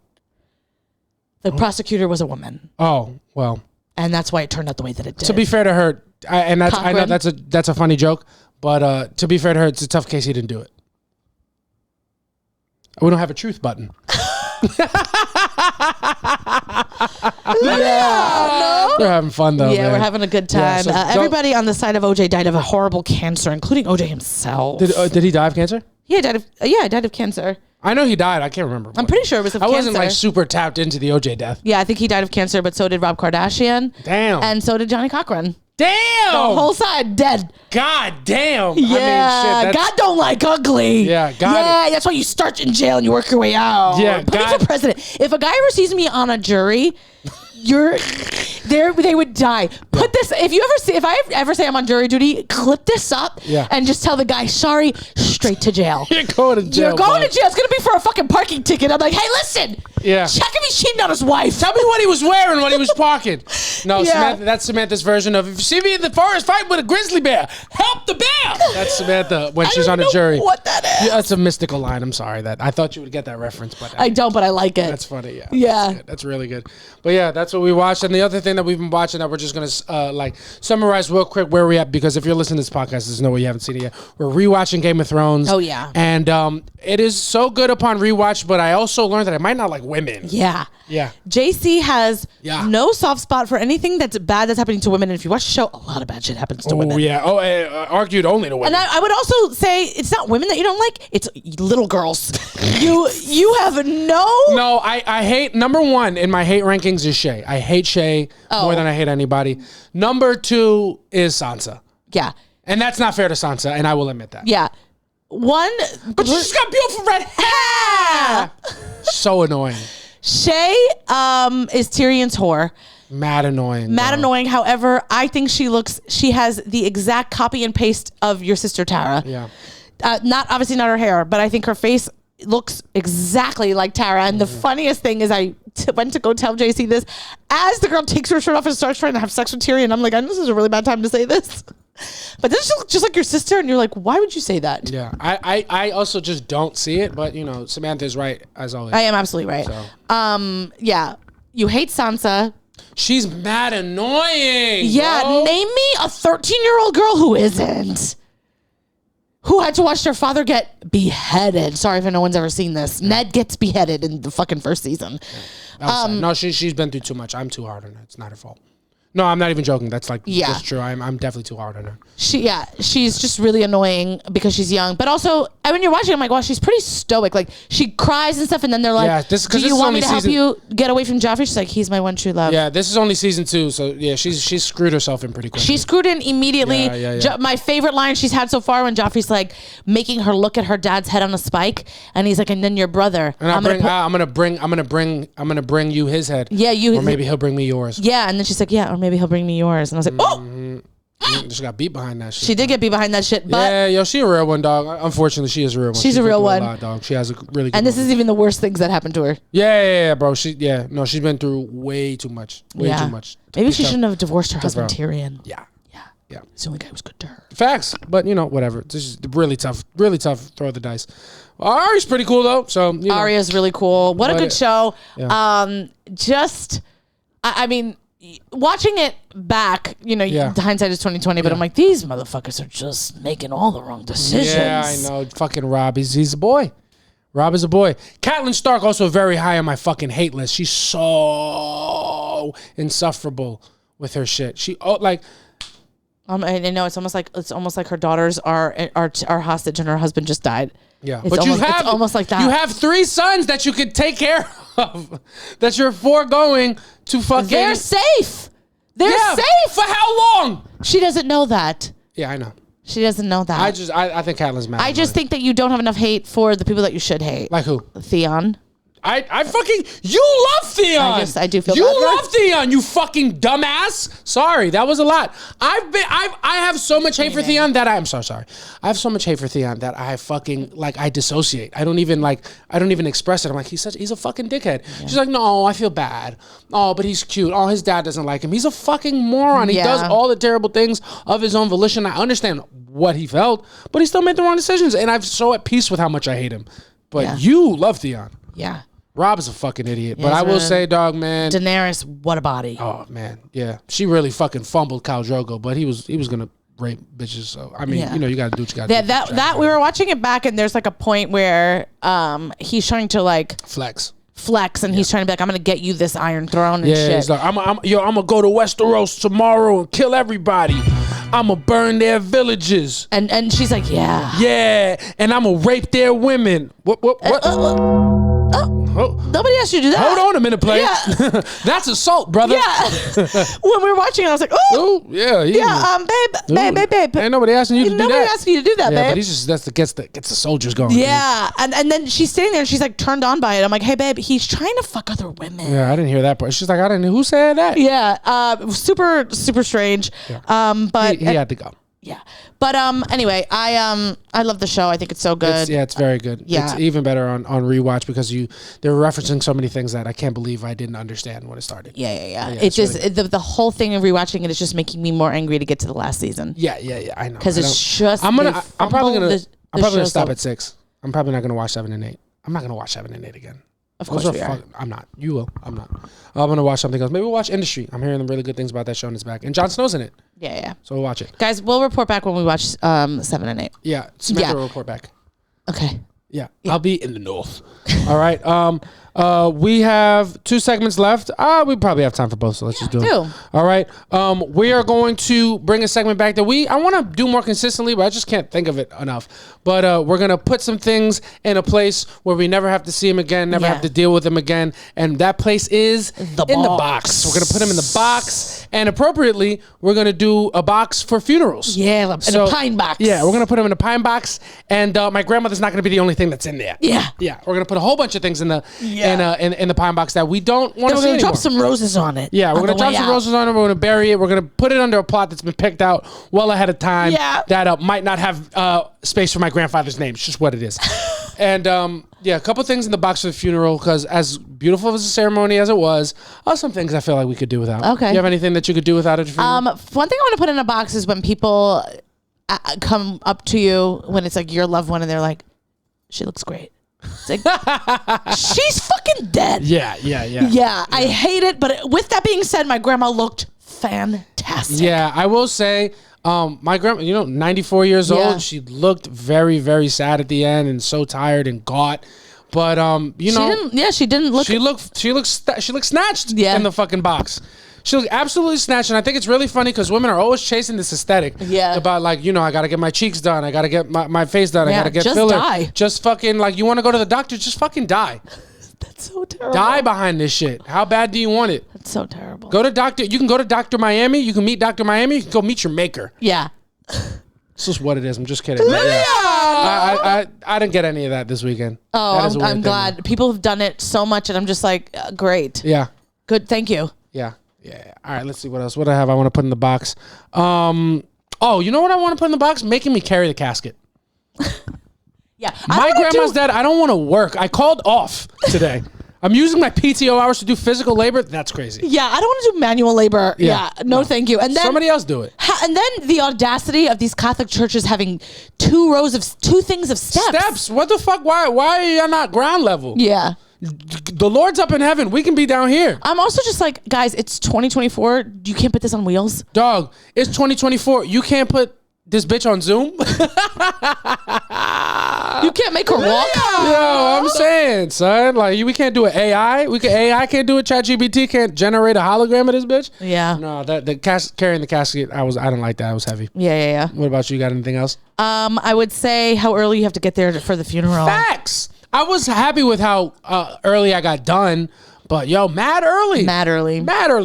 The prosecutor was a woman. Oh, well. And that's why it turned out the way that it did. To be fair to her, I know that's a funny joke, but to be fair to her, it's a tough case he didn't do it. We don't have a truth button. They're having fun though. Yeah, man. we're having a good time. Yeah, so everybody on the side of OJ died of a horrible cancer, including OJ himself. Did he die of cancer? Yeah, died of cancer. I know he died. I can't remember. I'm pretty sure it was of cancer. I wasn't like super tapped into the OJ death. Yeah, I think he died of cancer, but so did Rob Kardashian. Damn. And so did Johnny Cochran. Damn. The whole side dead. God damn. Yeah. I mean, God don't like ugly. Yeah. God. Yeah. That's why you start in jail and you work your way out. Yeah. Put me for president. If a guy ever sees me on a jury, they would die. Put this. If I ever say I'm on jury duty, clip this up. Yeah. And just tell the guy, sorry, straight to jail. You're going to jail. You're going to jail. It's gonna be for a fucking parking ticket. I'm like, hey, listen. Yeah. Check if he's cheating on his wife. Tell me what he was wearing when he was parking. No, Samantha, that's Samantha's version of if you see me in the forest fight with a grizzly bear, help the bear. That's Samantha when she's on a jury. What that is? Yeah, that's a mystical line. I'm sorry that I thought you would get that reference, but I don't. But I like it. That's funny. Yeah. Yeah. That's really good. But yeah, that's what we watched. And the other thing that we've been watching that we're just gonna like summarize real quick where we're at, because if you're listening to this podcast, there's no way you haven't seen it yet. We're rewatching Game of Thrones. Oh yeah. And it is so good upon rewatch, but I also learned that I might not like women. Yeah. Yeah. JC has no soft spot for anything that's bad that's happening to women. And if you watch the show, a lot of bad shit happens to women. Oh, yeah. Oh, argued only to women. And I would also say it's not women that you don't like. It's little girls. you have No, I hate, number one in my hate rankings is Shay. I hate Shay more than I hate anybody. Number two is Sansa. Yeah. And that's not fair to Sansa, and I will admit that. Yeah. But she's got beautiful red hair. So annoying. Shay is Tyrion's whore. Mad annoying. Annoying. However, I think she has the exact copy and paste of your sister Tara. Yeah. Obviously not her hair, but I think her face looks exactly like Tara. And the funniest thing is I went to go tell JC this as the girl takes her shirt off and starts trying to have sex with Tyrion. I'm like, I know this is a really bad time to say this. But this is just like your sister, and you're like, why would you say that? Yeah, I also just don't see it, but Samantha's right as always. I am absolutely right. So. Yeah, you hate Sansa. She's mad annoying. Yeah, bro. Name me a 13-year-old girl who isn't. Who had to watch their father get beheaded. Sorry if no one's ever seen this. Ned gets beheaded in the fucking first season. Yeah. No, she's been through too much. I'm too hard on her. It's not her fault. No, I'm not even joking. That's that's true. I'm definitely too hard on her. She's just really annoying because she's young. But also, when you're watching, I'm like, wow, she's pretty stoic. Like, she cries and stuff, and then they're like, do you want me to help you get away from Joffrey? She's like, he's my one true love. Yeah, this is only season 2, so yeah, she's screwed herself in pretty quickly. She screwed in immediately. Yeah. My favorite line she's had so far when Joffrey's like making her look at her dad's head on a spike, and he's like, and then your brother. And I'm gonna bring you his head. Yeah, or maybe he'll bring me yours. Yeah, and then she's like, yeah, or maybe he'll bring me yours. And I was like, She got beat behind that shit. She did get beat behind that shit. But she a real one, dog. Unfortunately, she is a real one. She's a real one. Dog. She has a really good And this is even the worst things that happened to her. Yeah, bro. She's been through way too much. Way too much. Maybe she shouldn't have divorced her husband, Tyrion. Yeah. Yeah. He's the only guy who's good to her. Facts, but whatever. This is really tough. Really tough. Throw the dice. Ari's pretty cool though. So Aria's really cool. What a good show. Yeah. I mean, watching it back, hindsight is 2020. But I'm like, these motherfuckers are just making all the wrong decisions. Yeah, I know. Fucking Rob. He's a boy. Rob is a boy. Catelyn Stark also very high on my fucking hate list. She's so insufferable with her shit. I know it's almost like her daughters are hostage and her husband just died. Yeah, it's almost like that. You have 3 sons that you could take care of, that you're foregoing to fucking. They're safe. They're safe. For how long? She doesn't know that. Yeah, I know. She doesn't know that. I think Catelyn's mad. I just think that you don't have enough hate for the people that you should hate. Like who? Theon. I fucking, you love Theon. I do feel you bad. love Theon, you fucking dumbass. Sorry, that was a lot. I have so much hate for Theon that I'm so sorry. I have so much hate for Theon that I fucking I dissociate. I don't even express it. I'm like, he's a fucking dickhead. Yeah. She's like, no, I feel bad. Oh, but he's cute. Oh, his dad doesn't like him. He's a fucking moron. He does all the terrible things of his own volition. I understand what he felt, but he still made the wrong decisions. And I'm so at peace with how much I hate him. But you love Theon. Yeah. Rob is a fucking idiot. But I will say, dog, man. Daenerys, what a body. Oh, man. Yeah. She really fucking fumbled Khal Drogo, but he was going to rape bitches. So, I mean, you got to do what you got to do. That we were watching it back, and there's like a point where he's trying to flex, and he's trying to be like, I'm going to get you this Iron Throne and shit. He's like, I'm going to go to Westeros tomorrow and kill everybody. I'm going to burn their villages. And she's like, yeah. Yeah. And I'm going to rape their women. What? Nobody asked you to do that. Hold on a minute, play. Yeah. That's assault, brother. Yeah. When we were watching it, I was like, oh. Yeah. Babe. Ain't nobody asking you to do that. Nobody asking you to do that, babe. But he's just gets the soldiers going. Yeah. And then she's sitting there and she's like turned on by it. I'm like, hey, babe, he's trying to fuck other women. Yeah, I didn't hear that part. She's like, I didn't know. Who said that? Yeah. Super, super strange. Yeah. But he had to go. Yeah. But anyway, I love the show. I think it's so good. It's very good. Yeah. It's even better on rewatch because they're referencing so many things that I can't believe I didn't understand when it started. Yeah. It just really the whole thing of rewatching it is just making me more angry to get to the last season. Yeah. I know. Because it's just I'm probably gonna stop at 6. I'm probably not gonna watch 7 and 8. I'm not gonna watch 7 and 8 again. Of course we are. I'm not. You will. I'm not. I'm going to watch something else. Maybe we'll watch Industry. I'm hearing really good things about that show and it's back. And Jon Snow's in it. Yeah. So we'll watch it. Guys, we'll report back when we watch 7 and 8. Yeah. Samantha will report back. Okay. Yeah. I'll be in the north. All right. We have 2 segments left. We probably have time for both, so let's just do it. All right. We are going to bring a segment back that I want to do more consistently, but I just can't think of it enough. But we're going to put some things in a place where we never have to see them again, never have to deal with them again. And that place is the box. We're going to put them in the box. And appropriately, we're going to do a box for funerals. Yeah, in a pine box. Yeah, we're going to put them in a pine box. And my grandmother's not going to be the only thing that's in there. Yeah. Yeah, we're going to put a whole bunch of things in the pine box that we don't want to see anymore. We're going to drop some roses on it. Yeah, we're going to drop some roses on it. We're going to bury it. We're going to put it under a plot that's been picked out well ahead of time. Yeah. That might not have space for my grandfather's name. It's just what it is. And a couple things in the box for the funeral because as beautiful as the ceremony as it was, some things I feel like we could do without. Okay. Do you have anything that you could do without at your funeral? One thing I want to put in a box is when people come up to you when it's like your loved one and they're like, she looks great. It's like, she's fucking dead. Yeah. I hate it. But with that being said, my grandma looked fantastic. Yeah, I will say, my grandma, 94 years old. She looked very, very sad at the end and so tired and gaunt. But she didn't look. She looked snatched in the fucking box. She looked absolutely snatched, and I think it's really funny because women are always chasing this aesthetic. Yeah. About I got to get my cheeks done, I got to get my face done, I got to get filler. Die. Just fucking you want to go to the doctor, just fucking die. That's so terrible. Die behind this shit. How bad do you want it? That's so terrible. Go to doctor. You can go to Dr. Miami. You can meet Dr. Miami. You can go meet your maker. Yeah. This is what it is. I'm just kidding. Yeah. I didn't get any of that this weekend. Oh, I'm glad. People have done it so much, and I'm just like, great. Yeah. Good. Thank you. Yeah. All right. Let's see what else. What do I have? I want to put in the box. You know what I want to put in the box? Making me carry the casket. Yeah. My grandma's dead. I don't want to work. I called off today. I'm using my PTO hours to do physical labor. That's crazy. Yeah, I don't want to do manual labor. Yeah, no, thank you. And then somebody else do it. And then the audacity of these Catholic churches having two things of steps. Steps? What the fuck? Why are you not ground level? Yeah. The Lord's up in heaven. We can be down here. I'm also just like, guys, it's 2024. You can't put this on wheels. Dog, it's 2024. You can't put this bitch on Zoom. You can't make her walk. Yo, I'm saying, son, like we can't do an AI. AI can't do it. ChatGPT can't generate a hologram of this bitch. Yeah. No, carrying the casket, I didn't like that. It was heavy. Yeah. What about you? Got anything else? I would say how early you have to get there for the funeral. Facts. I was happy with how early I got done, but yo, mad early.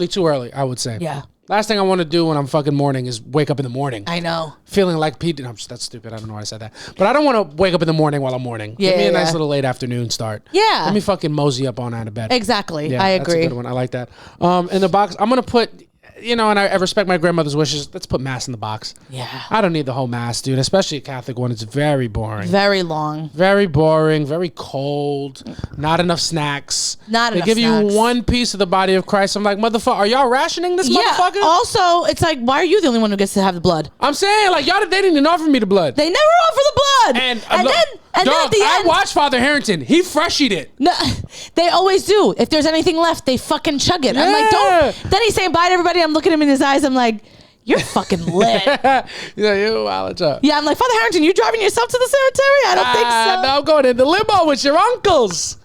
Too early, I would say. Yeah. Last thing I want to do when I'm fucking mourning is wake up in the morning. I know. Feeling like Pete. No, that's stupid. I don't know why I said that. But I don't want to wake up in the morning while I'm mourning. Yeah, Give me a nice little late afternoon start. Yeah. Let me fucking mosey up on out of bed. Exactly. Yeah, I agree. That's a good one. I like that. In the box, I'm going to put... and I respect my grandmother's wishes. Let's put mass in the box. Yeah. I don't need the whole mass, dude. Especially a Catholic one. It's very boring. Very long. Very boring. Very cold. Not enough snacks. They give you one piece of the body of Christ. I'm like, motherfucker, are y'all rationing this motherfucker? Also, it's like, why are you the only one who gets to have the blood? I'm saying, like, they didn't even offer me the blood. They never offer the blood. And then at the end, I watched Father Harrington. He freshied it. No, they always do. If there's anything left, they fucking chug it. Yeah. I'm like, don't. Then he's saying bye to everybody. I'm looking him in his eyes. I'm like, you're fucking lit. Yeah, what's up? Yeah, I'm like, Father Harrington, you driving yourself to the cemetery? I don't think so. No, I'm going in the limo with your uncles.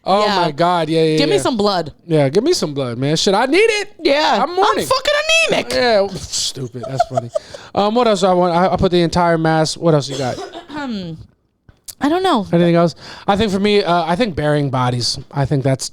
Oh my God, yeah. Give me some blood. Yeah, give me some blood, man. Shit, I need it. Yeah, I'm mourning. I'm fucking anemic. Yeah, stupid. That's funny. What else I want? I put the entire mass. What else you got? I don't know. Anything else? I think for me, I think burying bodies. I think that's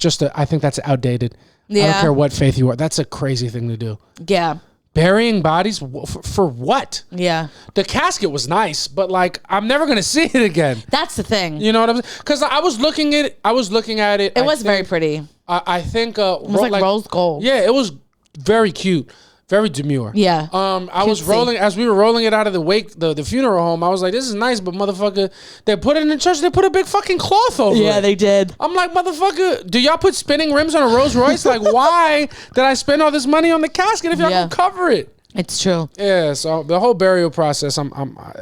outdated. Yeah. I don't care what faith you are. That's a crazy thing to do. Yeah. Burying bodies for what? Yeah. The casket was nice, but like I'm never gonna see it again. That's the thing. You know what I'm saying? Because I was looking at it. It was very pretty. I think it was like rose gold. Yeah, it was very cute. Very demure. Yeah. I was rolling as we were rolling it out of the wake, the funeral home. I was like, this is nice, but motherfucker, they put it in the church. They put a big fucking cloth over it. Yeah, they did. I'm like, motherfucker, do y'all put spinning rims on a Rolls Royce? Like, why did I spend all this money on the casket if y'all can cover it? It's true. Yeah. So the whole burial process,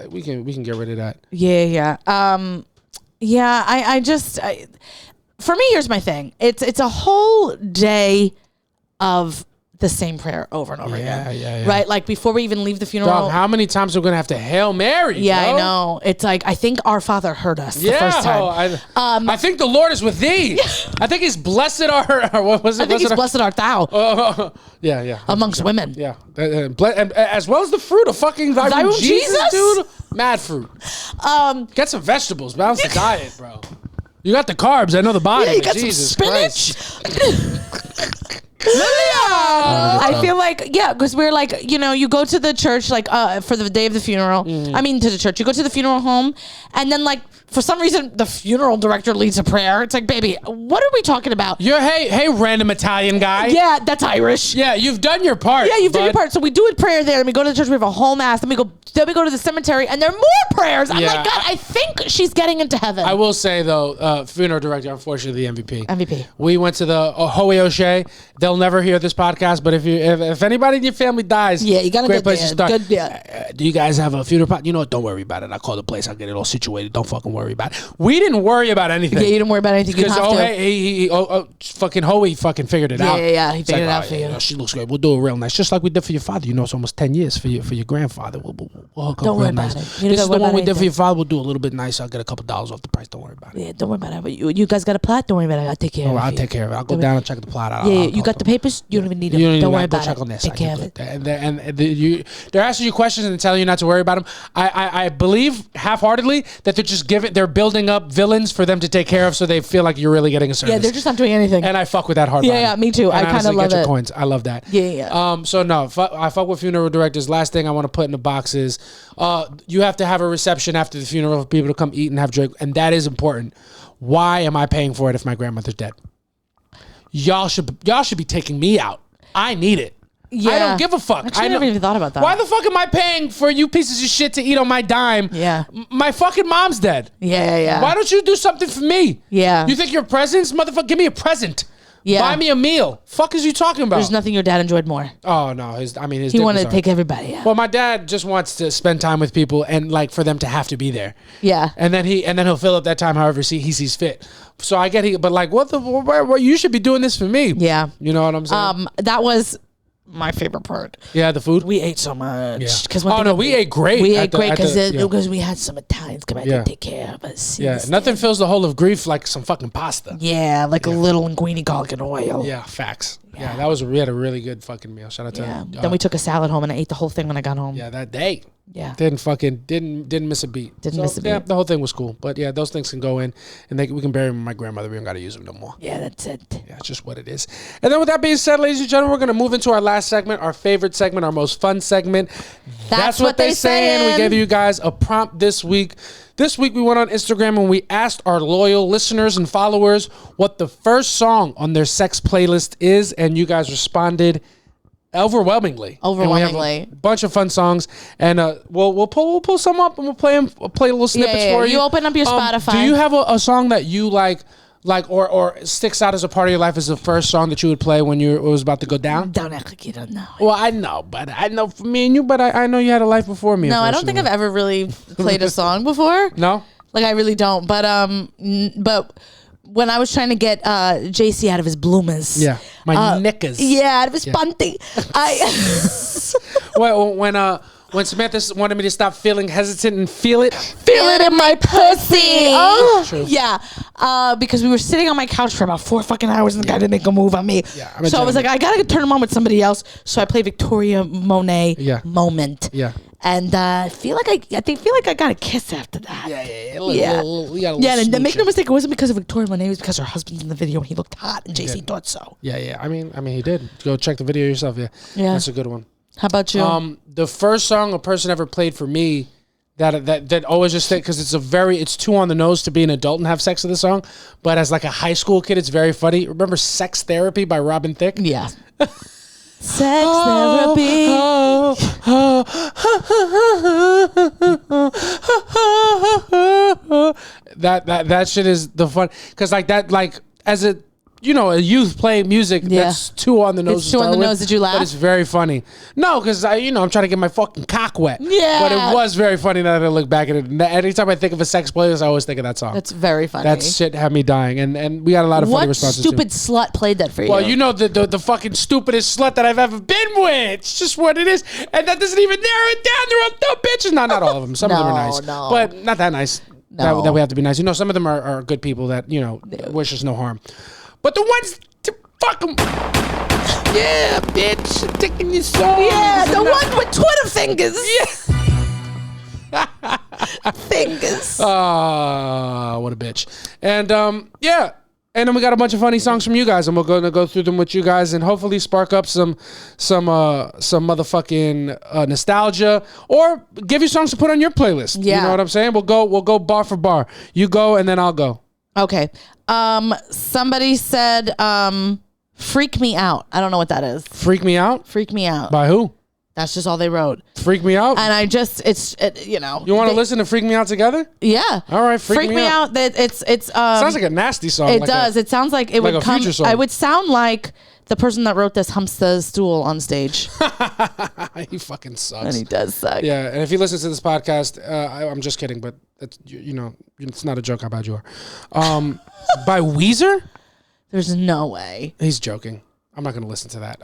we can get rid of that. Yeah. I just for me, here's my thing. It's a whole day of the same prayer over and over again. Yeah. Right? Like before we even leave the funeral. Dog, how many times are we gonna have to Hail Mary? Yeah, bro? I know. It's like I think our Father heard us the first time. I think the Lord is with thee. I think He's blessed our what was it? I think He's blessed art thou. Yeah. Amongst women. Yeah. And as well as the fruit of fucking thy womb, Jesus, dude. Mad fruit. Get some vegetables. Balance the diet, bro. You got the carbs. I know the body. Yeah, you got Jesus some spinach. I feel like, because we're like, you go to the church like for the day of the funeral. I mean, to the church. You go to the funeral home, and then like for some reason the funeral director leads a prayer. It's like, baby, what are we talking about? Hey, random Italian guy. Yeah, that's Irish. Yeah, you've done your part. Yeah, you've done your part. So we do a prayer there, and we go to the church. We have a whole mass. Then we go to the cemetery, and there are more prayers. I'm like, God, I think she's getting into heaven. I will say though, funeral director, unfortunately, the MVP. We went to the Holy O'Shea. They'll never hear this podcast, but if anybody in your family dies, you gotta great place to start. Good, yeah. Do you guys have a funeral pot? You know what? Don't worry about it. I'll call the place. I'll get it all situated. Don't fucking worry about it. We didn't worry about anything. Yeah, you didn't worry about anything. Because fucking Hoey fucking figured it out. Yeah, he figured it out for you. She looks great. We'll do it real nice, just like we did for your father. It's almost 10 years for your grandfather. We'll hook up real nice. This is the one we did for your father. We'll do a little bit nice. I'll get a couple dollars off the price. Don't worry about it. Yeah, don't worry about it. You guys got a plot? Don't worry about it. I'll take care of it. I'll take care of it. I'll go down and check the plot out. Yeah, you got the papers? You don't even need them. Don't worry about it. Check on this. Take care of it. They're asking you questions and telling you not to worry about them. I believe half-heartedly that they're building up villains for them to take care of, so they feel like you're really getting a service. Yeah, they're just not doing anything. And I fuck with that hard. Yeah, me too. And I kind of love get your it. Coins. I love that. Yeah. So no, I fuck with funeral directors. Last thing I want to put in the box is, you have to have a reception after the funeral for people to come eat and have drink, and that is important. Why am I paying for it if my grandmother's dead? Y'all should be taking me out. I need it. Yeah. I don't give a fuck. Actually, I never even thought about that. Why the fuck am I paying for you pieces of shit to eat on my dime? Yeah. My fucking mom's dead. Yeah. Why don't you do something for me? Yeah. You think your presents? Motherfucker, give me a present. Yeah. Buy me a meal. Fuck is you talking about? There's nothing your dad enjoyed more. Oh, no. His He dick wanted was to take everybody out. Well, my dad just wants to spend time with people and like for them to have to be there. Yeah. And then he'll fill up that time however he sees fit. So I get but like what you should be doing this for me. Yeah. You know what I'm saying? That was my favorite part. Yeah, the food. We ate so much. Yeah. We ate great. We ate great because we had some Italians come out to take care of us. Yeah, nothing fills the whole of grief like some fucking pasta. Yeah, like a little linguine garlic and oil. Yeah, facts. Yeah, we had a really good fucking meal. Shout out to then we took a salad home and I ate the whole thing when I got home. Yeah, that day. Yeah. Didn't miss a beat. Yeah, the whole thing was cool. But yeah, those things can go in and we can bury them with my grandmother. We don't got to use them no more. Yeah, that's it. Yeah, it's just what it is. And then with that being said, ladies and gentlemen, we're going to move into our last segment, our favorite segment, our most fun segment. That's what they saying. We gave you guys a prompt this week. This week we went on Instagram and we asked our loyal listeners and followers what the first song on their sex playlist is, and you guys responded overwhelmingly. And we have a bunch of fun songs, and we'll pull some up and we'll play little snippets for you. You open up your Spotify. Do you have a song that you like or sticks out as a part of your life as the first song that you would play when it was about to go down? Don't act like you don't know. Well, I know for me and you, but I know you had a life before me. No, I don't think I've ever really played a song before. No? Like, I really don't. But when I was trying to get JC out of his bloomers. Yeah. My knickers. Yeah, out of his panty. When Samantha wanted me to stop feeling hesitant and feel it in my pussy. Oh, true. Yeah. Because we were sitting on my couch for about 4 fucking hours and the guy didn't make a move on me. Yeah, so I was like, I gotta turn him on with somebody else. So I played Victoria Monet Moment. Yeah. And I feel like I got a kiss after that. Yeah. And make no mistake, it wasn't because of Victoria Monet. It was because her husband's in the video and he looked hot and JC thought so. Yeah. I mean, he did. Go check the video yourself. Yeah. That's a good one. How about you? The first song a person ever played for me that always just because it's too on the nose to be an adult and have sex with the song, but as like a high school kid, it's very funny. Remember "Sex Therapy" by Robin Thicke? Yeah. Sex therapy. That shit is the fun because as a youth playing music that's too on the nose. It's too on the nose. Did you laugh? But it's very funny. No, because I'm trying to get my fucking cock wet. Yeah. But it was very funny now that I look back at it. Anytime I think of a sex playlist, I always think of that song. That's very funny. That shit had me dying, and we got a lot of funny responses. What stupid slut played that for you? Well, the fucking stupidest slut that I've ever been with. It's just what it is, and that doesn't even narrow it down. They're all dumb bitches. Not all of them. Some of them are nice, but not that nice. No. That we have to be nice. Some of them are good people that wish us no harm. But the ones to fuck them. Yeah, bitch. Taking your soul. Yeah, the ones with Twitter fingers. Yeah. Fingers. What a bitch. And, yeah. And then we got a bunch of funny songs from you guys, and we're going to go through them with you guys and hopefully spark up some motherfucking nostalgia, or give you songs to put on your playlist. Yeah. You know what I'm saying? We'll go bar for bar. You go, and then I'll go. Okay. Somebody said, "Freak Me Out." I don't know what that is. Freak Me Out? Freak Me Out. By who? That's just all they wrote. Freak Me Out? And You want to listen to Freak Me Out together? Yeah. All right, Freak Me Out. That it's sounds like a nasty song. It does. It sounds like it would come. Future song. I would sound like the person that wrote this humps the stool on stage. He fucking sucks. And he does suck. Yeah, and if he listens to this podcast, I'm just kidding, but it's, it's not a joke how bad you are. By Weezer? There's no way. He's joking. I'm not going to listen to that.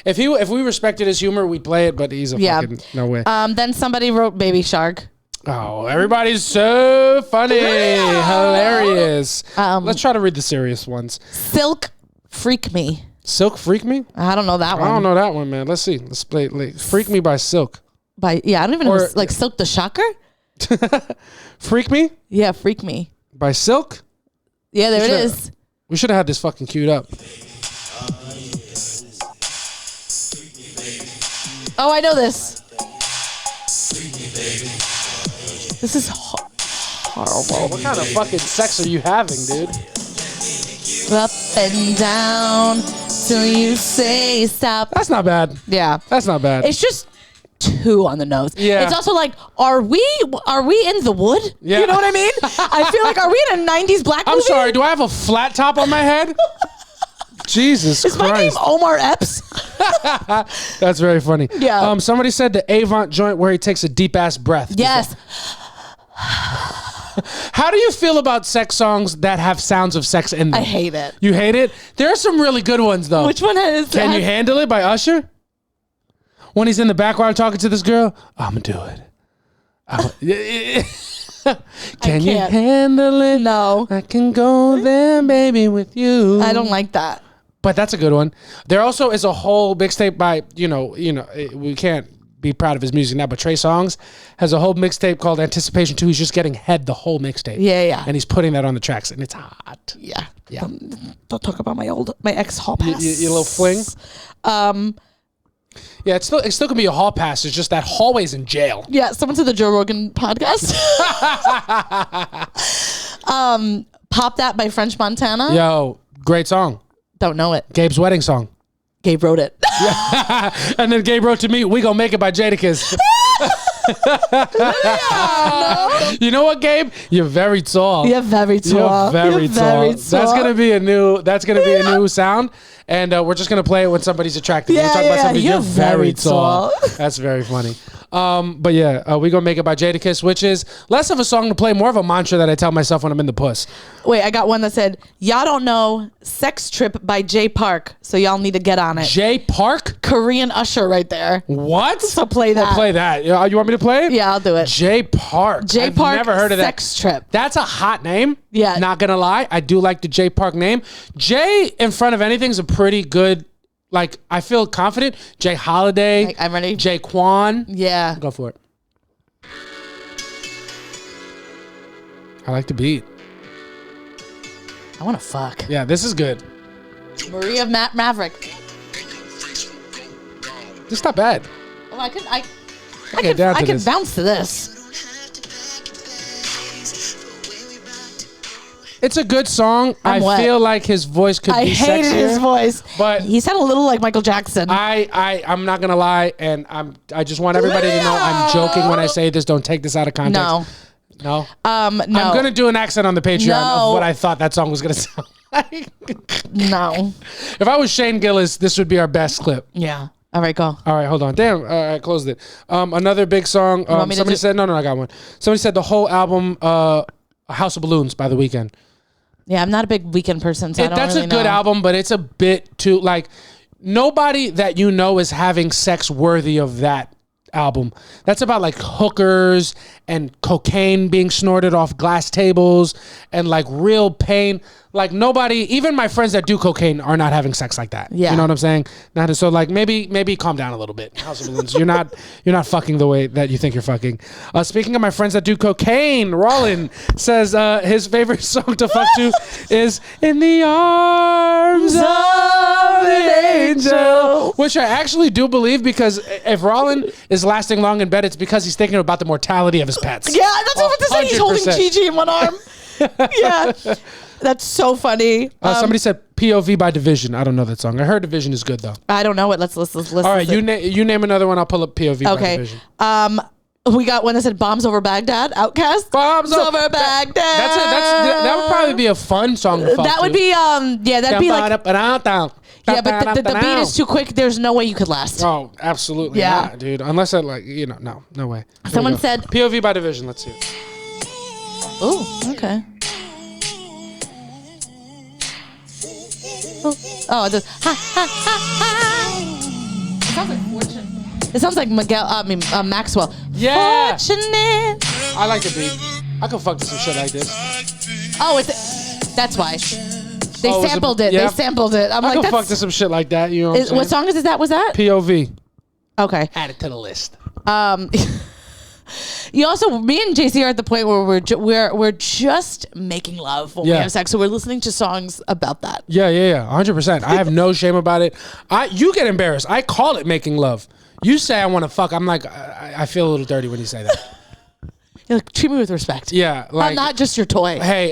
If we respected his humor, we'd play it, but he's a fucking no way. Then somebody wrote Baby Shark. Oh, everybody's so funny. Hilarious. Let's try to read the serious ones. Silk, Freak Me. Silk, Freak Me? I don't know that one. I don't know that one, man. Let's see. Let's play Freak Me by Silk. I don't even know. Like Silk the Shocker? Freak Me? Yeah, Freak Me. By Silk? Yeah, there it is. We should have had this fucking queued up. Oh, I know this. This is horrible. What kind of fucking sex are you having, dude? Up and down, till you say stop. That's not bad. Yeah. That's not bad. It's just too on the nose. Yeah. It's also like, are we in the wood? Yeah. You know what I mean? I feel like, are we in a 90s black movie? I'm sorry, do I have a flat top on my head? Jesus Is Christ. my name Omar Epps? That's very funny. Yeah. Somebody said the Avant joint where he takes a deep ass breath. Yes. How do you feel about sex songs that have sounds of sex in them? I hate it. You hate it? There are some really good ones though. Which one is Can You Handle It by Usher? When he's in the background talking to this girl, I'ma do it. Can you can't. handle it? No. I can go there, baby, with you. I don't like that. But that's a good one. There also is a whole mixtape by, we can't be proud of his music now, but Trey Songz has a whole mixtape called Anticipation 2. He's just getting head the whole mixtape. Yeah. And he's putting that on the tracks, and it's hot. Yeah. Yeah. Don't talk about my ex hall pass. Your little fling? Yeah, it's still gonna be a hall pass. It's just that hallway's in jail. Yeah, someone to the Joe Rogan podcast. Pop That by French Montana. Yo, great song. Don't know it. Gabe's wedding song. Gabe wrote it. And then Gabe wrote to me, "We gonna make it" by Jadakiss. You know what, Gabe? You're very tall. You're very tall. You're very tall. That's gonna be a new sound. And we're just gonna play it when somebody's attracted. Yeah, We'll talk about somebody. You're very tall. tall. That's very funny. But yeah, we gonna make it by Jadakiss, which is less of a song to play, more of a mantra that I tell myself when I'm in the puss. Wait, I got one that said, "Y'all don't know Sex Trip by Jay Park, so y'all need to get on it." Jay Park? Korean Usher right there. What? So play that. I'll play that. You want me to play it? Yeah, I'll do it. Jay Park. Jay I've Park. Never heard of that. Sex Trip. That's a hot name. Yeah. Not gonna lie, I do like the Jay Park name. Jay in front of anything is a pretty good. Like, I feel confident. Jay Holiday. I'm ready. Jay Quan. Yeah. Go for it. I like the beat. I want to fuck. Yeah, this is good. Maria Maverick. This is not bad. Oh, I get down to could this. bounce to this. It's a good song. I feel like his voice could be sexier. I hated his voice, but he sounded a little like Michael Jackson. I'm not gonna lie, and I just want everybody to know I'm joking when I say this. Don't take this out of context. No. No. I'm gonna do an accent on the Patreon of what I thought that song was gonna sound like. No. If I was Shane Gillis, this would be our best clip. Yeah. All right, go. All right, hold on. Damn, I closed it. Another big song. Somebody said no, I got one. Somebody said the whole album, House of Balloons by The Weeknd. Yeah, I'm not a big Weeknd person, so I don't That's really a good know. album, but it's a bit too like nobody that you know is having sex worthy of that album. That's about like hookers and cocaine being snorted off glass tables and like real pain. Like nobody, even my friends that do cocaine are not having sex like that. Yeah. You know what I'm saying? Not so like maybe calm down a little bit. House of Balloons. You're not fucking the way that you think you're fucking. Speaking of my friends that do cocaine, Rollin says his favorite song to fuck to is "In the Arms of an Angel," which I actually do believe, because if Rollin is lasting long in bed, it's because he's thinking about the mortality of his pets. Yeah, that's what I was to say. He's holding 100%. Gigi in one arm. Yeah. That's so funny. Somebody said POV by Division. I don't know that song. I heard Division is good though. I don't know it. Let's listen. All right, you name another one. I'll pull up POV by Okay. Division. We got one that said "Bombs Over Baghdad." Outkast. Bombs Over Baghdad. That would probably be a fun song to fuck That would to. be yeah. That'd be like yeah, but the beat is too quick. There's no way you could last. Oh, absolutely not, dude. Unless I no way. Here Someone we go. said POV by Division. Let's see it. "Ooh, okay." Oh, it does. Ha, ha, ha, ha. It sounds like Fortune. It sounds like Maxwell. Yeah. Fortunate. I like the beat. I could fuck to some shit like this. Oh, that's why. They Oh, sampled it. yeah. They sampled it. I'm I like, could fuck to some shit like that. You know what I'm saying? what song is that? Was that? POV. Okay. Add it to the list. You also, me and JC are at the point where we're just making love when we have sex, so we're listening to songs about that. Yeah, 100%. I have no shame about it. You get embarrassed. I call it making love. You say I want to fuck. I'm like, I feel a little dirty when you say that. You're like, treat me with respect. Yeah, like I'm not just your toy. Hey,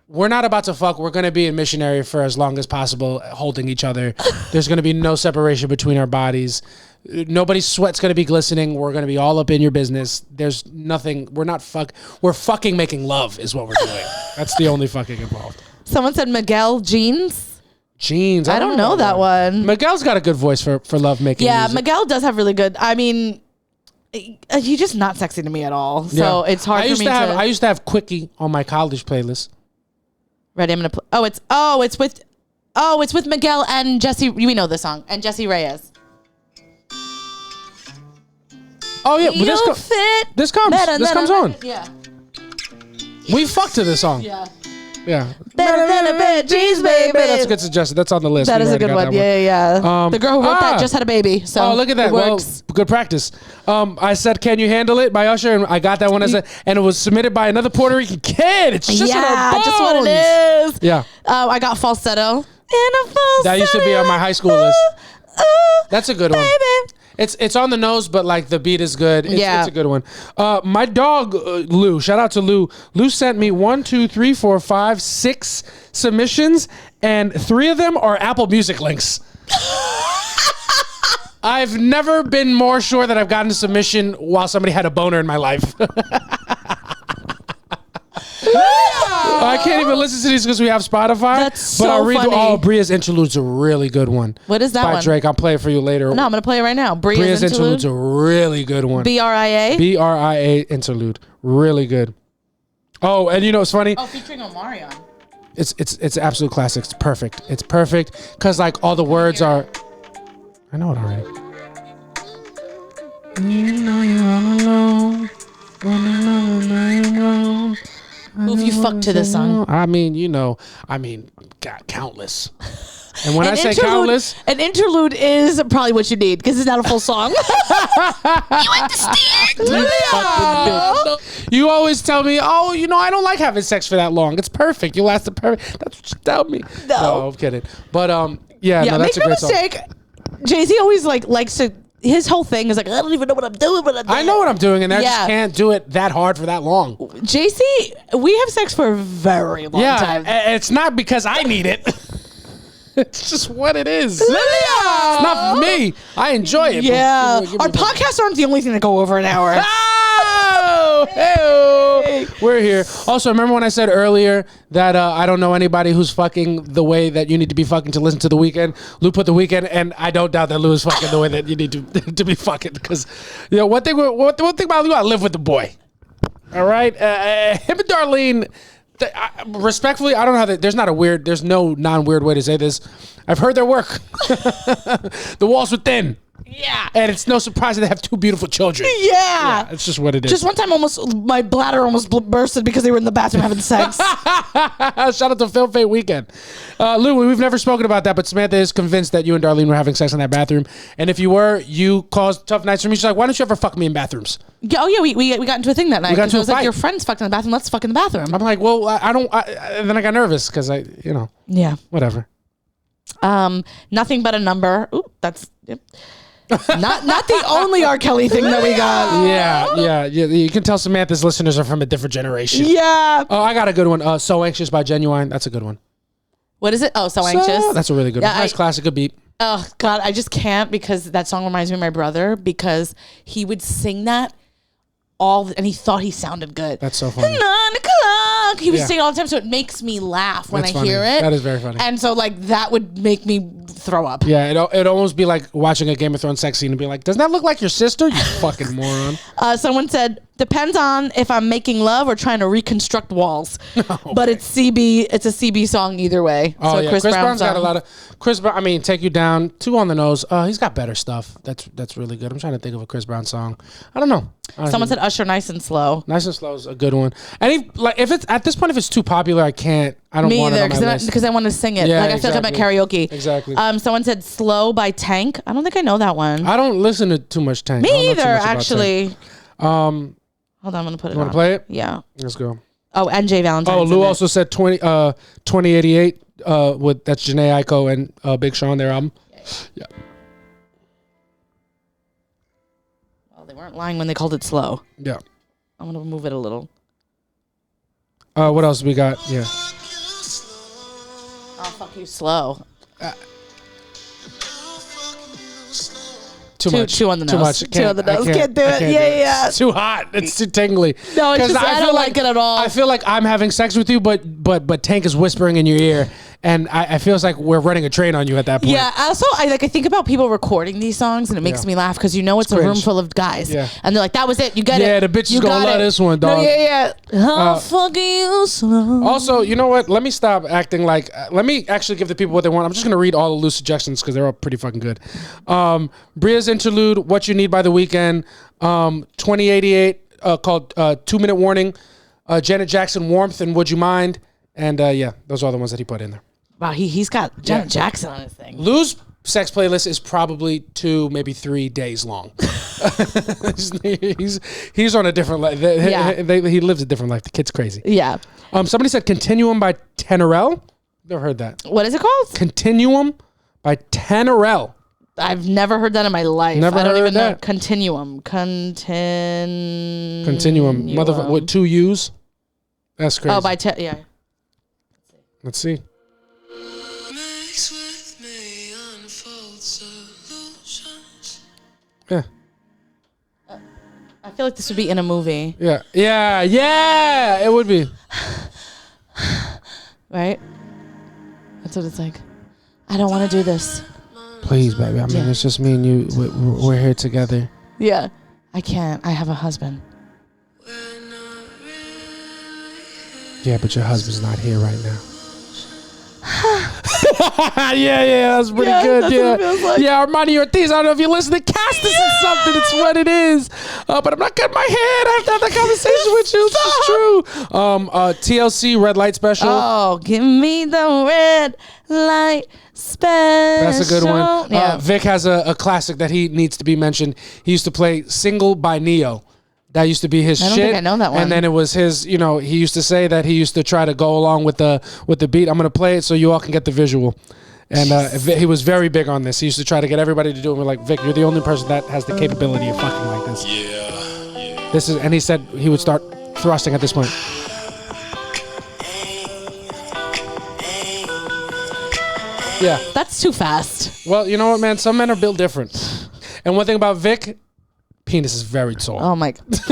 we're not about to fuck. We're going to be in missionary for as long as possible, holding each other. There's going to be no separation between our bodies. Nobody's sweat's going to be glistening. We're going to be all up in your business. There's nothing. We're not fuck. We're fucking making love is what we're doing. That's the only fucking involved. Someone said Miguel Jeans. Jeans. I don't know that one. Miguel's got a good voice for love making. Yeah, music. Miguel does have really good. I mean, he's just not sexy to me at all. So it's hard for me to. I used to have Quickie on my college playlist. Ready? I'm gonna play. It's with Miguel and Jesse. We know this song and Jesse Reyes. Oh yeah, this comes on. Yeah. We fucked to this song. Yeah. Yeah. Better than a bed cheese, baby. That's a good suggestion. That's on the list. That is a good one. Yeah. The girl who wrote that just had a baby. So look at that. Well, good practice. I said, "Can you handle it?" by Usher, and I got that one. And it was submitted by another Puerto Rican kid. It's just in our bones. Just what it is. Yeah. I got falsetto. In a falsetto. That used to be on my high school list. That's a good one. It's on the nose, but like the beat is good. It's a good one. My dog Lou, shout out to Lou. Lou sent me 1, 2, 3, 4, 5, 6 submissions, and 3 of them are Apple Music links. I've never been more sure that I've gotten a submission while somebody had a boner in my life. I can't even listen to these because we have Spotify. That's so But I'll read funny. Bria's Interlude's a really good one. What is that by one? Drake. I'll play it for you later. No, I'm going to play it right now. Bria's Interlude's a really good one. BRIA? BRIA Interlude. Really good. Oh, and you know what's funny? Oh, featuring Omarion. It's absolute classic. It's perfect. It's perfect because like all the words are... I know it already. You know you're all alone. Who have you fucked to this song? I mean, God, countless. And when I say countless, an interlude is probably what you need because it's not a full song. You understand? You always tell me, oh, I don't like having sex for that long. It's perfect. You last the perfect. That's what you tell me. No, I'm kidding. But that's a great song. Make no mistake. Jay-Z always likes to. His whole thing is like, I don't even know what I'm doing, but I know what I'm doing, and I just can't do it that hard for that long. JC, we have sex for a very long time. It's not because I need it. It's just what it is. It's not for me. I enjoy it. Yeah. Our podcasts aren't the only thing that go over an hour. Hey, we're here. Also, remember when I said earlier that I don't know anybody who's fucking the way that you need to be fucking to listen to The Weeknd? Lou put The Weeknd, and I don't doubt that Lou is fucking the way that you need to be fucking. Because one thing about Lou, I live with the boy. All right, him and Darlene. Respectfully, I don't know how there's no non-weird way to say this. I've heard their work. The walls were thin. Yeah. And it's no surprise that they have 2 beautiful children. Yeah. It's just what it is. Just one time my bladder almost bursted because they were in the bathroom having sex. Shout out to Film Fate Weekend. Lou, we've never spoken about that, but Samantha is convinced that you and Darlene were having sex in that bathroom. And if you were, you caused tough nights for me. She's like, why don't you ever fuck me in bathrooms? Yeah, we got into a thing that night. We got into a was fight. like, your friends fucked in the bathroom. Let's fuck in the bathroom. I'm like, well, and then I got nervous because Yeah. Whatever. Nothing but a number. Ooh, that's... Yep. not the only R. Kelly thing that we got. Yeah. You can tell Samantha's listeners are from a different generation. Yeah. Oh, I got a good one. So Anxious by Genuine. That's a good one. What is it? Oh, So Anxious. That's a really good one. Nice classic, good beat. Oh God, I just can't because that song reminds me of my brother because he would sing that and he thought he sounded good. That's so funny. 9 o'clock. He was singing all the time, so it makes me laugh when I hear it. That is very funny. And so that would make me throw up. Yeah, it'd almost be like watching a Game of Thrones sex scene and be like, doesn't that look like your sister? You fucking moron. Someone said, depends on if I'm making love or trying to reconstruct walls. Okay. But it's CB. It's a CB song either way. Oh, so yeah. Chris Brown's got a lot of... Chris Brown, Take You Down, 2 on the nose. He's got better stuff. That's really good. I'm trying to think of a Chris Brown song. I don't know. Someone said Usher, Nice and Slow. Nice and Slow is a good one. And if it's at this point, if it's too popular, I don't want it on my list. Because I want to sing it. Yeah, I feel like I'm at karaoke. Exactly. Someone said Slow by Tank. I don't think I know that one. I don't listen to too much Tank. Me either, actually. Hold on, I'm going to put it on. You want to play it? Yeah. Let's go. Oh, and Jay Valentine. Oh, Lou also said 2088 that's Jhené Aiko and Big Sean, their album. Yeah. Well, they weren't lying when they called it slow. Yeah. I'm going to move it a little. What else we got? Yeah. I'll fuck you slow. Too much. Too on the nose. Too much. Too on the nose. Can't do it. Yeah. It's too hot. It's too tingly. No, it's just, I don't like it at all. I feel like I'm having sex with you, but Tank is whispering in your ear, and I feel like we're running a train on you at that point. Yeah. Also, I think about people recording these songs, and it makes me laugh because it's a room full of guys, and they're like, "That was it. You get it." Yeah, the bitch is gonna love this one, dog. No, yeah. How fucking you slow. Also, you know what? Let me stop acting like. Let me actually give the people what they want. I'm just gonna read all the loose suggestions because they're all pretty fucking good. Bria's interlude, "What You Need" by The Weeknd. 2088 called 2 Minute Warning. Janet Jackson, "Warmth" and "Would You Mind." And those are the ones that he put in there. Wow, he's got Janet Jackson on his thing. Lou's sex playlist is probably 2, maybe 3 days long. he's on a different life. He lives a different life. The kid's crazy. Yeah. Somebody said "Continuum" by Tenorel. Never heard that. What is it called? "Continuum" by Tenorel. I've never heard that in my life. Never I don't heard even know. that. Continuum. Continuum. Motherfucker with 2 U's. That's crazy. Oh, by yeah. Let's see. Yeah. I feel like this would be in a movie. Yeah. It would be. Right? That's what it's like. I don't want to do this. Please, baby. I mean, it's just me and you. We're here together. Yeah. I can't. I have a husband. Yeah, but your husband's not here right now. yeah, that's pretty good. That's what it feels like. Yeah, Armani Ortiz. I don't know if you listen to Cast this is something. It's what it is. But I'm not cutting my head. I have to have that conversation with you. This is true. TLC Red Light Special. Oh, give me the red light special. That's a good one. Yeah. Vic has a classic that he needs to be mentioned. He used to play "Single" by Neo. That used to be his shit. I don't think I know that one. And then it was his, he used to say that he used to try to go along with the beat. I'm going to play it so you all can get the visual. And he was very big on this. He used to try to get everybody to do it. We're like, Vic, you're the only person that has the capability of fucking like this. Yeah. This is, and he said he would start thrusting at this point. Yeah. That's too fast. Well, you know what, man? Some men are built different. And one thing about Vic, penis is very tall. Oh my God. That's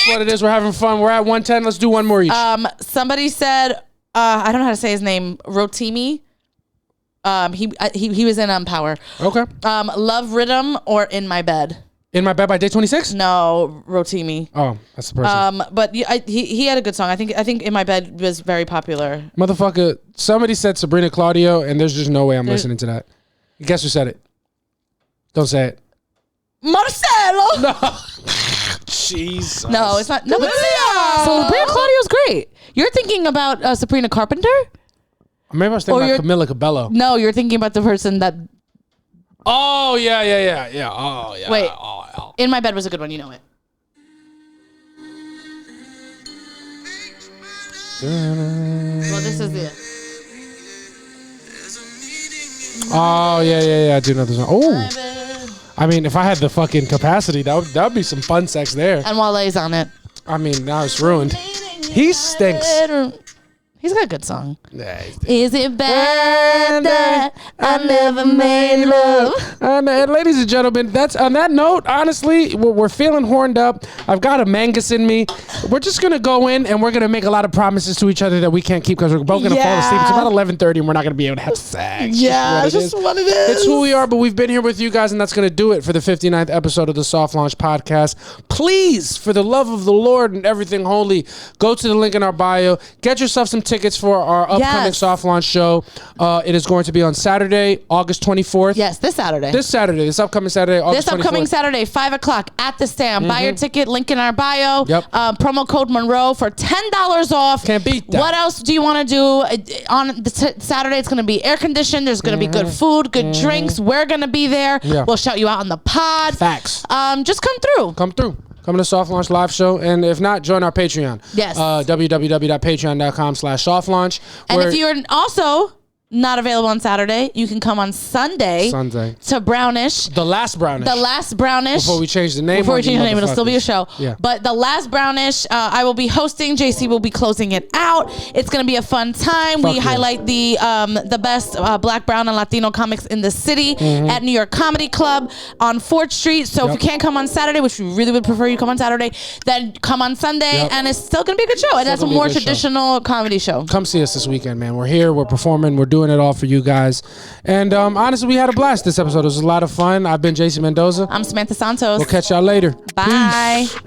what it is. We're having fun. We're at 110. Let's do one more each. Somebody said, I don't know how to say his name, Rotimi. He was in Power. Okay. Love Rhythm or In My Bed? In My Bed by Day 26? No, Rotimi. Oh, that's the person. But he had a good song. I think In My Bed was very popular. Motherfucker, somebody said Sabrina Claudio, and there's just no way I'm listening to that. Guess who said it? Don't say it. Marcelo. No. Jesus. No, it's not. No, but Sabrina Claudio's great. You're thinking about Sabrina Carpenter? Maybe I was thinking about Camila Cabello. No, you're thinking about the person that. Oh, yeah. Oh, yeah. Wait. Oh. In My Bed was a good one. You know it. Well, this is it. Oh, yeah. I do know this one. Oh. I mean, if I had the fucking capacity, that would be some fun sex there. And Wale's on it. I mean, now it's ruined. He stinks. He's got a good song. Yeah, is it bad that I never made love? And ladies and gentlemen, that's on that note. Honestly, we're feeling horned up. I've got a mangus in me. We're just gonna go in and we're gonna make a lot of promises to each other that we can't keep because we're both gonna fall asleep. It's about 11:30 and we're not gonna be able to have sex. Yeah, it's just what it is. It's who we are. But we've been here with you guys, and that's gonna do it for the 59th episode of the Soft Launch Podcast. Please, for the love of the Lord and everything holy, go to the link in our bio. Get yourself some tickets for our upcoming Soft Launch show. It is going to be on Saturday, August 24th. Yes, this Saturday. This upcoming Saturday, August 24th. This upcoming Saturday, 5 o'clock at the Stand. Buy your ticket, link in our bio. Yep. Promo code Monroe for $10 off. Can't beat that. What else do you want to do? On Saturday, it's going to be air conditioned. There's going to be good food, good drinks. We're going to be there. Yeah. We'll shout you out on the pod. Facts. Just come through. Come to Soft Launch live show, and if not, join our Patreon. Yes. www.patreon.com/softlaunch. And if you're also not available on Saturday. You can come on Sunday to Brownish. The last Brownish. Before we change the name. It'll still be a show. Yeah. But the last Brownish, I will be hosting. JC will be closing it out. It's going to be a fun time. We highlight the best Black, Brown, and Latino comics in the city at New York Comedy Club on 4th Street. So if you can't come on Saturday, which we really would prefer you come on Saturday, then come on Sunday, and it's still going to be a good show. And that's a more traditional comedy show. Come see us this weekend, man. We're here. We're performing. We're doing it all for you guys. And honestly, we had a blast this episode. It was a lot of fun. I've been JC Mendoza. I'm Samantha Santos. We'll catch y'all later. Bye. Peace.